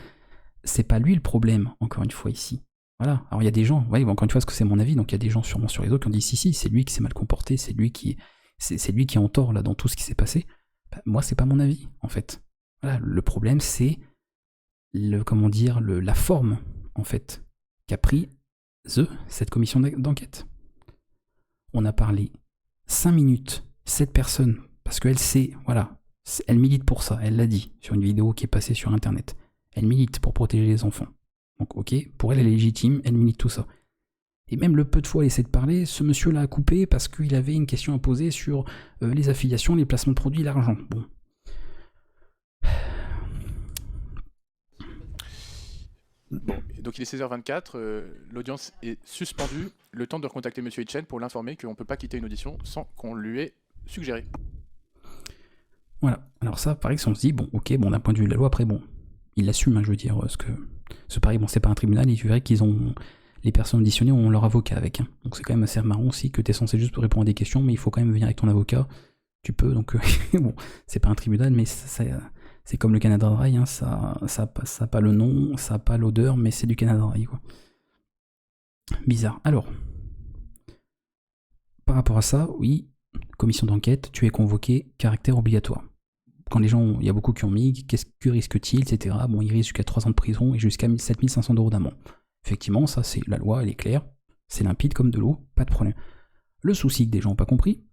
S1: c'est pas lui le problème, encore une fois, ici. Voilà, alors il y a des gens, ouais, encore une fois, parce que c'est mon avis, donc il y a des gens sûrement sur les autres qui ont dit si, c'est lui qui s'est mal comporté, c'est lui qui est en tort là dans tout ce qui s'est passé. Bah, moi, c'est pas mon avis, en fait. Voilà, le problème, c'est la forme, en fait, qu'a pris cette commission d'enquête. On a parlé 5 minutes, cette personne, parce qu'elle sait, voilà, elle milite pour ça, elle l'a dit sur une vidéo qui est passée sur internet. Elle milite pour protéger les enfants. Donc ok, pour elle est légitime, elle milite tout ça. Et même le peu de fois elle essaie de parler, ce monsieur l'a coupé parce qu'il avait une question à poser sur les affiliations, les placements de produits, l'argent. Bon.
S2: Bon, donc il est 16h24, l'audience est suspendue, le temps de recontacter Monsieur Hitchen pour l'informer qu'on ne peut pas quitter une audition sans qu'on lui ait suggéré.
S1: Voilà, alors ça, pareil, si on se dit, bon, ok, bon, d'un point de vue de la loi, après, bon, il l'assume, je veux dire, ce pareil, bon, c'est pas un tribunal, il verrait les personnes auditionnées ont leur avocat avec, hein. Donc c'est quand même assez marrant aussi que t'es censé juste répondre à des questions, mais il faut quand même venir avec ton avocat, tu peux, donc, bon, c'est pas un tribunal, mais c'est comme le Canada Dry, hein, ça a pas le nom, ça a pas l'odeur, mais c'est du Canada Dry, quoi. Bizarre. Alors, par rapport à ça, oui, commission d'enquête, tu es convoqué, caractère obligatoire. Quand les gens, il y a beaucoup qui ont mis, qu'est-ce que risque-t-il, etc. Bon, il risque jusqu'à 3 ans de prison et jusqu'à 7 500 € d'amende. Effectivement, ça, c'est la loi, elle est claire, c'est limpide comme de l'eau, pas de problème. Le souci que des gens n'ont pas compris,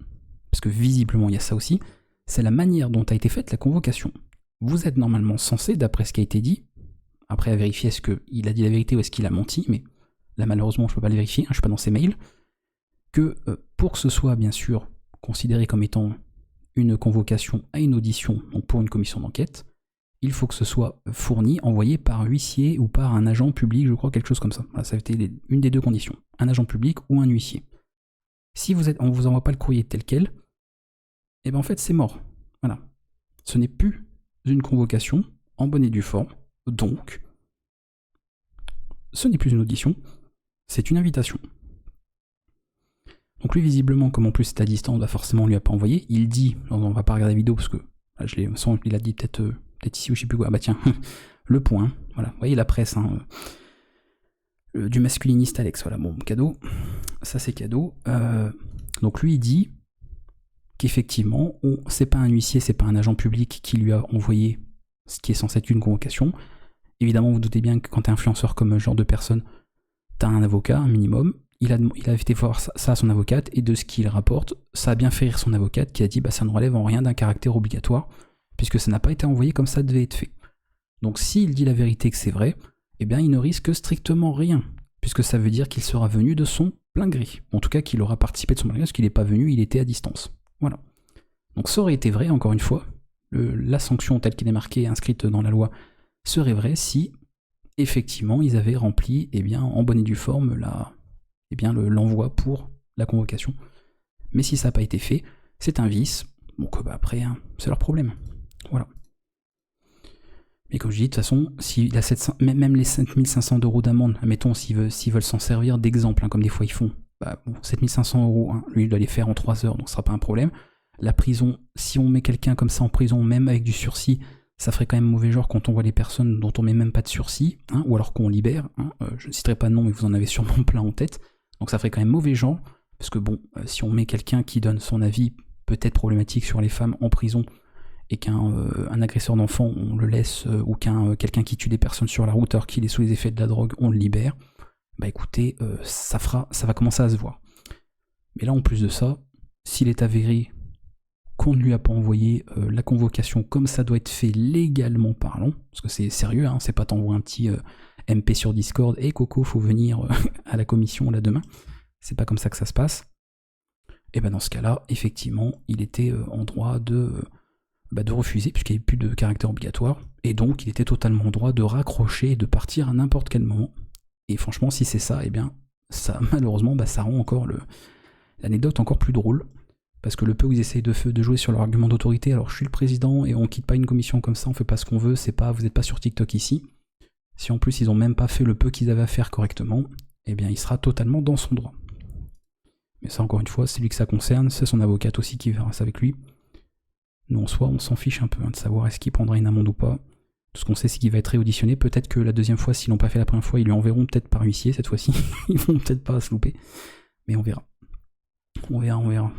S1: parce que visiblement il y a ça aussi, c'est la manière dont a été faite la convocation. Vous êtes normalement censé, d'après ce qui a été dit, après à vérifier est-ce qu'il a dit la vérité ou est-ce qu'il a menti, mais là malheureusement je ne peux pas le vérifier, je ne suis pas dans ses mails, que pour que ce soit bien sûr considéré comme étant une convocation à une audition, donc pour une commission d'enquête, il faut que ce soit fourni, envoyé par un huissier ou par un agent public, je crois, quelque chose comme ça. Voilà, ça a été une des deux conditions, un agent public ou un huissier. Si on ne vous envoie pas le courrier tel quel, et bien en fait c'est mort. Voilà. Ce n'est plus une convocation en bonne et due forme, donc ce n'est plus une audition, c'est une invitation. Donc lui visiblement, comme en plus c'est à distance, bah forcément on lui a pas envoyé, il dit, on va pas regarder la vidéo parce que là, il a dit peut-être ici ou je sais plus quoi, ah bah tiens, le point, voilà, vous voyez la presse, hein, du masculiniste Alex, voilà, bon, cadeau, ça c'est cadeau. Donc lui il dit qu'effectivement, c'est pas un huissier, c'est pas un agent public qui lui a envoyé ce qui est censé être une convocation. Évidemment, vous doutez bien que quand t'es influenceur comme ce genre de personne, t'as un avocat, un minimum. Il a été voir ça à son avocate, et de ce qu'il rapporte, ça a bien fait rire son avocate qui a dit bah ça ne relève en rien d'un caractère obligatoire, puisque ça n'a pas été envoyé comme ça devait être fait. Donc s'il dit la vérité que c'est vrai, eh bien il ne risque strictement rien, puisque ça veut dire qu'il sera venu de son plein gré. En tout cas qu'il aura participé de son plein gré, parce qu'il n'est pas venu, il était à distance. Voilà. Donc ça aurait été vrai, encore une fois, la sanction telle qu'elle est marquée et inscrite dans la loi serait vraie si, effectivement, ils avaient rempli, eh bien, en bonne et due forme, l'envoi pour la convocation. Mais si ça n'a pas été fait, c'est un vice, donc bah, après, hein, c'est leur problème. Voilà. Mais comme je dis, de toute façon, s'il a même les 7 500 € d'amende, admettons, s'ils veulent s'en servir d'exemple, hein, comme des fois ils font, bah, bon, 7 500 €, hein, lui il doit les faire en 3 heures, donc ce sera pas un problème. la prison, si on met quelqu'un comme ça en prison, même avec du sursis, ça ferait quand même mauvais genre quand on voit les personnes dont on met même pas de sursis, hein, ou alors qu'on libère. Hein, je ne citerai pas de nom, mais vous en avez sûrement plein en tête. Donc ça ferait quand même mauvais genre, parce que bon, si on met quelqu'un qui donne son avis peut-être problématique sur les femmes en prison, et qu'un agresseur d'enfants, on le laisse, ou quelqu'un qui tue des personnes sur la route alors qu'il est sous les effets de la drogue, on le libère, bah écoutez, ça va commencer à se voir. Mais là, en plus de ça, s'il est avéré qu'on ne lui a pas envoyé la convocation comme ça doit être fait légalement parlant, parce que c'est sérieux, hein, c'est pas t'envoyer un petit MP sur Discord, « Hey Coco, faut venir à la commission là demain », c'est pas comme ça que ça se passe. Et ben dans ce cas-là, effectivement, il était en droit de refuser, puisqu'il n'y avait plus de caractère obligatoire, et donc il était totalement en droit de raccrocher et de partir à n'importe quel moment. Et franchement, si c'est ça, eh bien, ça, malheureusement, ça rend encore l'anecdote encore plus drôle, parce que le peu où ils essayent de jouer sur leur argument d'autorité, alors je suis le président et on quitte pas une commission comme ça, on fait pas ce qu'on veut, vous n'êtes pas sur TikTok ici. Si en plus ils ont même pas fait le peu qu'ils avaient à faire correctement, eh bien il sera totalement dans son droit. Mais ça, encore une fois, c'est lui que ça concerne, c'est son avocate aussi qui verra ça avec lui. Nous, en soi, on s'en fiche un peu de savoir est-ce qu'il prendra une amende ou pas. Tout ce qu'on sait, c'est qu'il va être réauditionné. Peut-être que la deuxième fois, s'ils l'ont pas fait la première fois, ils lui enverront peut-être par huissier cette fois-ci. Ils vont peut-être pas se louper. Mais on verra. On verra.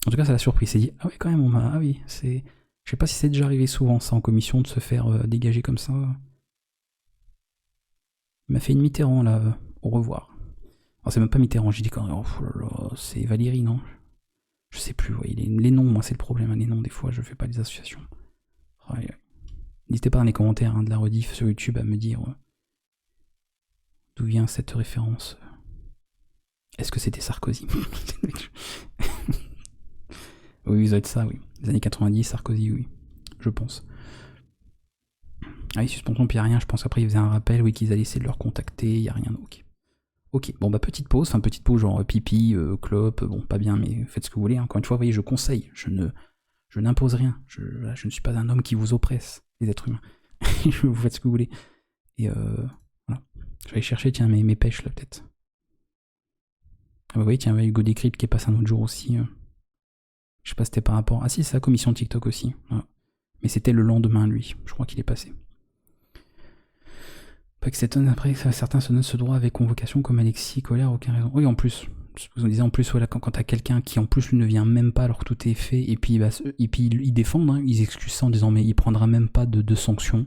S1: En tout cas, ça l'a surpris. Il s'est dit, ah oui, quand même, ah oui, c'est... Je sais pas si c'est déjà arrivé souvent, ça, en commission, de se faire dégager comme ça. Il m'a fait une Mitterrand, là, au revoir. Alors, c'est même pas Mitterrand, j'ai dit quand même, oh là là, c'est Valérie, non? Je sais plus, ouais, les noms, moi, c'est le problème, hein, les noms, des fois, je fais pas les associations. Ouais. N'hésitez pas dans les commentaires de la rediff sur YouTube à me dire d'où vient cette référence. Est-ce que c'était Sarkozy? Oui, ça doit être ça, oui. Les années 90, Sarkozy, oui, je pense. Ah oui, suspension, puis il n'y a rien, je pense qu'après ils faisaient un rappel, oui, qu'ils allaient essayer de leur contacter, il n'y a rien, ok, bon petite pause genre pipi, clope, bon pas bien, mais faites ce que vous voulez, encore une fois, vous voyez, je conseille, je n'impose rien, je ne suis pas un homme qui vous oppresse, les êtres humains, vous faites ce que vous voulez, et voilà, je vais aller chercher, tiens, mes pêches là peut-être. Ah bah oui, tiens, Hugo Décrypte qui est passé un autre jour aussi, je sais pas si c'était par rapport, ah si, c'est la commission TikTok aussi, voilà. Mais c'était le lendemain lui, je crois qu'il est passé. Pas que s'étonne après, certains se donnent ce droit avec convocation comme Alexis, colère, aucune raison. Oui, en plus, vous en disiez en plus, voilà, quand t'as quelqu'un qui en plus lui ne vient même pas alors que tout est fait, et puis ils défendent, hein, ils excusent ça en disant mais il prendra même pas de sanctions.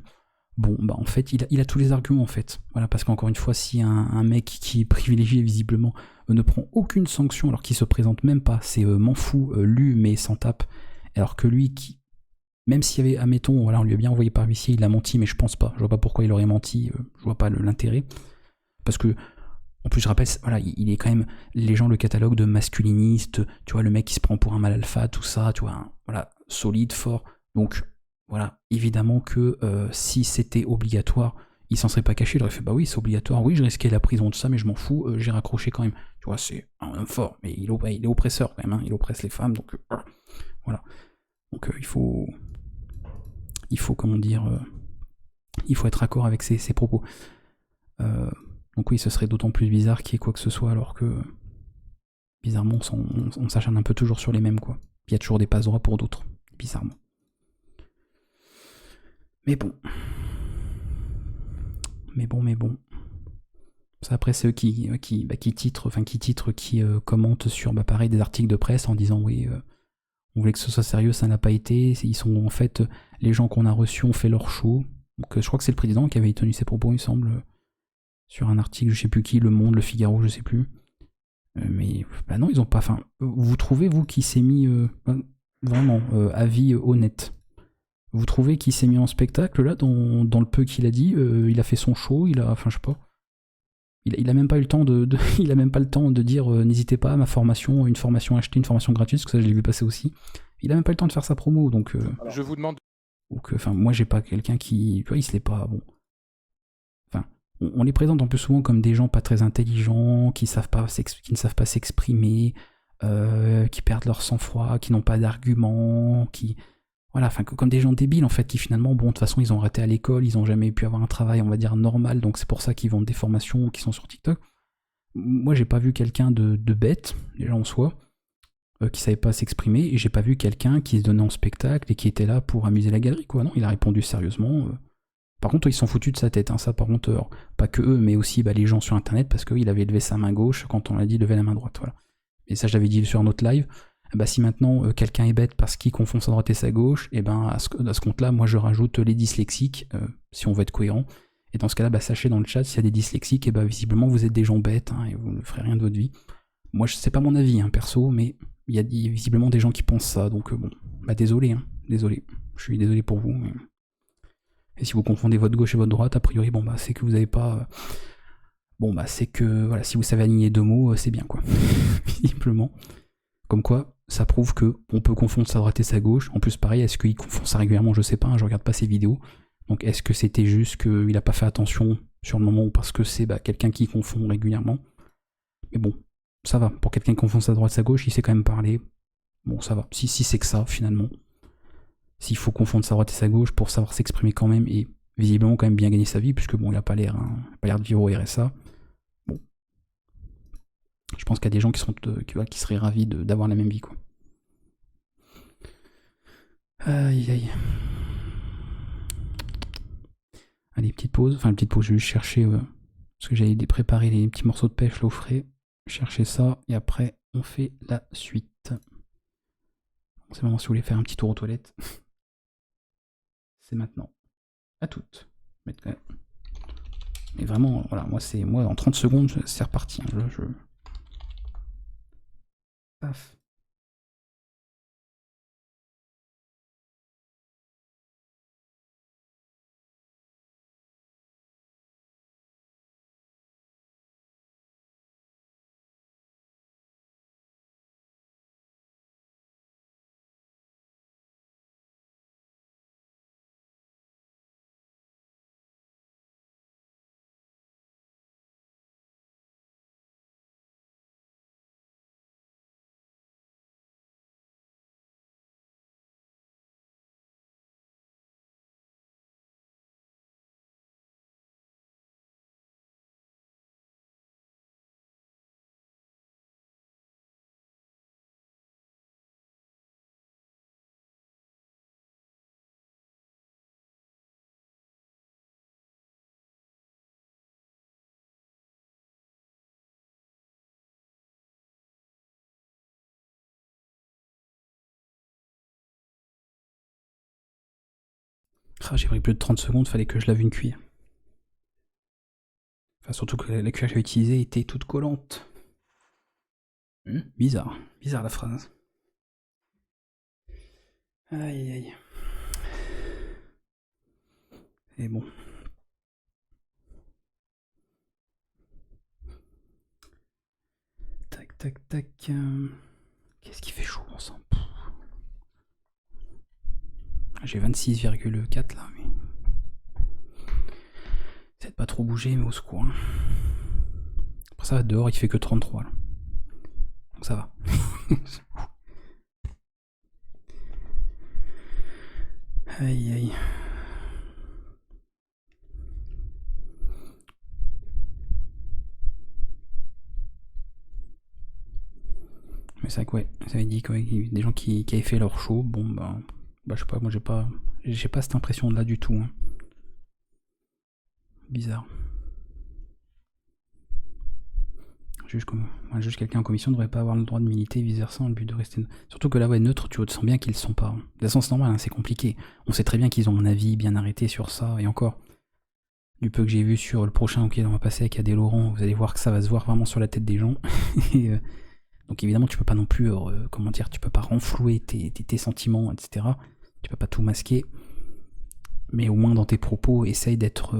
S1: Bon, en fait, il a tous les arguments en fait. Voilà, parce qu'encore une fois, si un mec qui est privilégié visiblement ne prend aucune sanction alors qu'il se présente même pas, c'est m'en fous, lu mais sans tape, alors que lui qui... Même s'il y avait, admettons, voilà, on lui a bien envoyé par huissier, il a menti, mais je pense pas. Je vois pas pourquoi il aurait menti, je vois pas l'intérêt. Parce que, en plus, je rappelle, voilà, il est quand même, les gens le catalogue de masculiniste, tu vois, le mec qui se prend pour un mal alpha, tout ça, tu vois, hein, voilà, solide, fort. Donc, voilà, évidemment que si c'était obligatoire, il s'en serait pas caché, il aurait fait, bah oui, c'est obligatoire, oui, je risquais la prison, tout ça, mais je m'en fous, j'ai raccroché quand même. Tu vois, c'est un homme fort, mais il est oppresseur quand même, hein, il oppresse les femmes, donc, voilà. Donc, il faut, comment dire, il faut être raccord avec ses propos. Donc oui, ce serait d'autant plus bizarre qu'il y ait quoi que ce soit, alors que, bizarrement, on s'acharne un peu toujours sur les mêmes, quoi. Il y a toujours des passe-droits pour d'autres, bizarrement. Mais bon. Ça, après, c'est eux qui commentent sur, pareil, des articles de presse en disant, oui... on voulait que ce soit sérieux, ça n'a pas été. Ils sont en fait, les gens qu'on a reçus ont fait leur show. Donc je crois que c'est le président qui avait tenu ses propos, il me semble, sur un article, je sais plus qui, Le Monde, Le Figaro, je sais plus. Mais non, ils ont pas. Enfin, vous trouvez, vous, qui s'est mis vraiment avis honnête. Vous trouvez qu'il s'est mis en spectacle là dans le peu qu'il a dit, il a fait son show, enfin je sais pas. Il a même pas eu le temps il a même pas le temps de dire n'hésitez pas à ma formation, une formation achetée, une formation gratuite, parce que ça je l'ai vu passer aussi. Il a même pas eu le temps de faire sa promo, donc.
S2: Je vous demande.
S1: Donc, moi j'ai pas quelqu'un qui, tu vois, il se l'est pas bon. Enfin, on les présente en plus souvent comme des gens pas très intelligents, qui ne savent pas s'exprimer, qui perdent leur sang-froid, qui n'ont pas d'arguments, qui Voilà, enfin, comme des gens débiles, en fait, qui finalement, bon, de toute façon, ils ont raté à l'école, ils ont jamais pu avoir un travail, on va dire, normal, donc c'est pour ça qu'ils vendent des formations qui sont sur TikTok. Moi, j'ai pas vu quelqu'un de bête, déjà en soi, qui savait pas s'exprimer, et j'ai pas vu quelqu'un qui se donnait en spectacle et qui était là pour amuser la galerie, quoi. Non, il a répondu sérieusement. Par contre, ils sont foutus de sa tête, hein, ça, par contre, pas que eux, mais aussi les gens sur Internet, parce qu'il avait levé sa main gauche quand on l'a dit lever la main droite, voilà. Et ça, je l'avais dit sur un autre live. Si maintenant quelqu'un est bête parce qu'il confond sa droite et sa gauche, et à ce compte-là, moi je rajoute les dyslexiques, si on veut être cohérent. Et dans ce cas-là, sachez dans le chat, s'il y a des dyslexiques, visiblement vous êtes des gens bêtes, hein, et vous ne ferez rien de votre vie. Moi, c'est pas mon avis, hein, perso, mais il y a visiblement des gens qui pensent ça, donc bon, désolé, hein, désolé. Je suis désolé pour vous. Mais... Et si vous confondez votre gauche et votre droite, a priori, c'est que vous n'avez pas... c'est que, voilà, si vous savez aligner deux mots, c'est bien, quoi. Visiblement. Comme quoi, ça prouve qu'on peut confondre sa droite et sa gauche. En plus, pareil, est-ce qu'il confond ça régulièrement? Je sais pas, hein, je regarde pas ses vidéos. Donc, est-ce que c'était juste qu'il a pas fait attention sur le moment ou parce que c'est quelqu'un qui confond régulièrement? Mais bon, ça va. Pour quelqu'un qui confond sa droite et sa gauche, il sait quand même parler. Bon, ça va. Si c'est que ça, finalement. S'il faut confondre sa droite et sa gauche pour savoir s'exprimer quand même et visiblement quand même bien gagner sa vie, puisque bon, il a pas l'air de vivre au RSA. Bon. Je pense qu'il y a des gens qui seraient ravis d'avoir la même vie, quoi. Aïe aïe. Allez, petite pause. Enfin, petite pause, je vais juste chercher... parce que j'allais préparer les petits morceaux de pêche là au frais. Chercher ça, et après, on fait la suite. C'est vraiment si vous voulez faire un petit tour aux toilettes. C'est maintenant. À toutes. Mais vraiment, voilà, moi en 30 secondes, c'est reparti. Hein, Paf. J'ai pris plus de 30 secondes, fallait que je lave une cuillère. Enfin, surtout que la cuillère que j'avais utilisée était toute collante. Bizarre. Bizarre la phrase. Aïe aïe. Et bon. Tac tac tac. Qu'est-ce qui fait chaud ensemble? J'ai 26,4 là, mais... Peut-être pas trop bouger, mais au secours. Hein. Après ça, dehors, il fait que 33 là. Donc ça va. Aïe aïe. Mais c'est vrai que ouais, ça avait dit qu'il y avait des gens qui avaient fait leur show. Bon je sais pas, moi j'ai pas cette impression là du tout. Hein. Bizarre. Juge quelqu'un en commission ne devrait pas avoir le droit de militer vice versa dans le but de rester... Surtout que là, ouais, neutre, tu sens bien qu'ils le sont pas. De toute façon, c'est normal, hein, c'est compliqué. On sait très bien qu'ils ont un avis bien arrêté sur ça, et encore. Du peu que j'ai vu sur le prochain OK, on va passer avec Adé Laurent, vous allez voir que ça va se voir vraiment sur la tête des gens. Et, donc évidemment, tu peux pas non plus, tu peux pas renflouer tes sentiments, etc. Tu peux pas tout masquer. Mais au moins dans tes propos, essaye d'être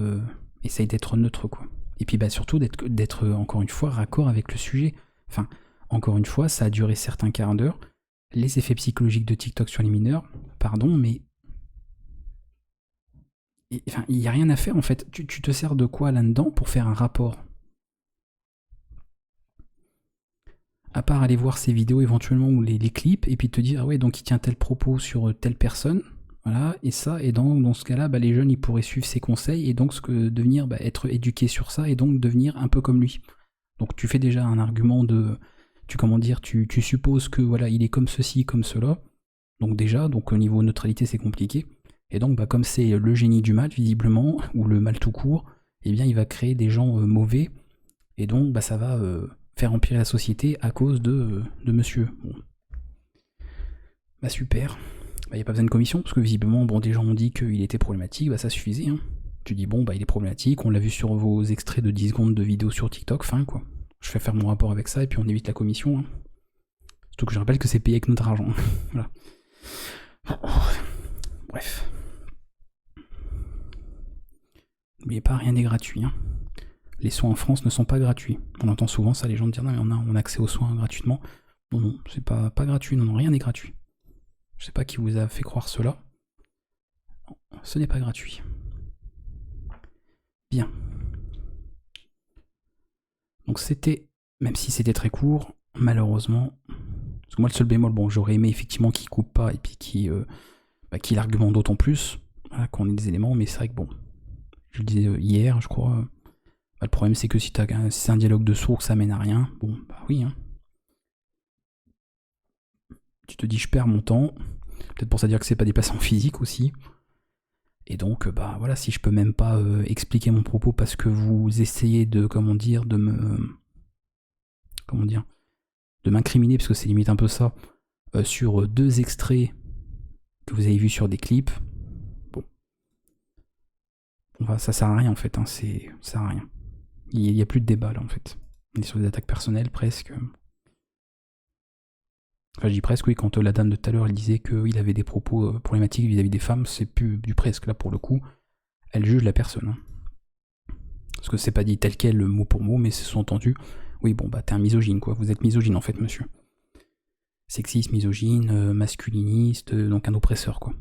S1: neutre, quoi. Et puis surtout d'être encore une fois raccord avec le sujet. Enfin, encore une fois, ça a duré certains quarts d'heure. Les effets psychologiques de TikTok sur les mineurs, pardon, mais enfin, il n'y a rien à faire en fait. Tu te sers de quoi là-dedans pour faire un rapport? À part aller voir ces vidéos éventuellement ou les clips et puis te dire ah ouais donc il tient tel propos sur telle personne. Voilà, et ça, et dans ce cas-là, les jeunes, ils pourraient suivre ses conseils, et donc devenir, être éduqués sur ça, et donc devenir un peu comme lui. Donc tu fais déjà un argument de... Tu supposes que voilà, il est comme ceci, comme cela. Donc déjà, donc au niveau neutralité, c'est compliqué. Et donc, comme c'est le génie du mal, visiblement, ou le mal tout court, eh bien, il va créer des gens mauvais, et donc, ça va faire empirer la société à cause de monsieur. Bon. Super. Il n'y a pas besoin de commission, parce que visiblement, des gens ont dit qu'il était problématique, ça suffisait. Hein. Tu dis, il est problématique, on l'a vu sur vos extraits de 10 secondes de vidéos sur TikTok, fin quoi. Je fais faire mon rapport avec ça, et puis on évite la commission. Hein. Surtout que je rappelle que c'est payé avec notre argent. Voilà. Bref. N'oubliez pas, rien n'est gratuit. Hein. Les soins en France ne sont pas gratuits. On entend souvent ça, les gens dire, non mais on a accès aux soins gratuitement. Non, c'est pas gratuit, non, rien n'est gratuit. Je sais pas qui vous a fait croire cela. Non, ce n'est pas gratuit. Bien. Donc c'était, même si c'était très court, malheureusement, parce que moi le seul bémol, j'aurais aimé effectivement qu'il coupe pas et puis qu'il argumente d'autant plus, voilà, qu'on ait des éléments, mais c'est vrai que je le disais hier, je crois, le problème c'est que si c'est un dialogue de sourds, ça mène à rien, oui, hein. Tu te dis je perds mon temps, peut-être pour ça dire que c'est pas déplaçant physique aussi, et donc voilà, si je peux même pas expliquer mon propos parce que vous essayez de m'incriminer, parce que c'est limite un peu ça, sur 2 extraits que vous avez vus sur des clips, ça sert à rien en fait, hein, ça sert à rien. Il n'y a plus de débat là en fait. On est sur des attaques personnelles presque. Enfin je dis presque, oui, quand la dame de tout à l'heure elle disait qu'il avait des propos problématiques vis-à-vis des femmes, c'est plus du presque, là pour le coup, elle juge la personne. Hein. Parce que c'est pas dit tel quel mot pour mot, mais c'est sous-entendu, oui t'es un misogyne quoi, vous êtes misogyne en fait monsieur. Sexiste, misogyne, masculiniste, donc un oppresseur quoi.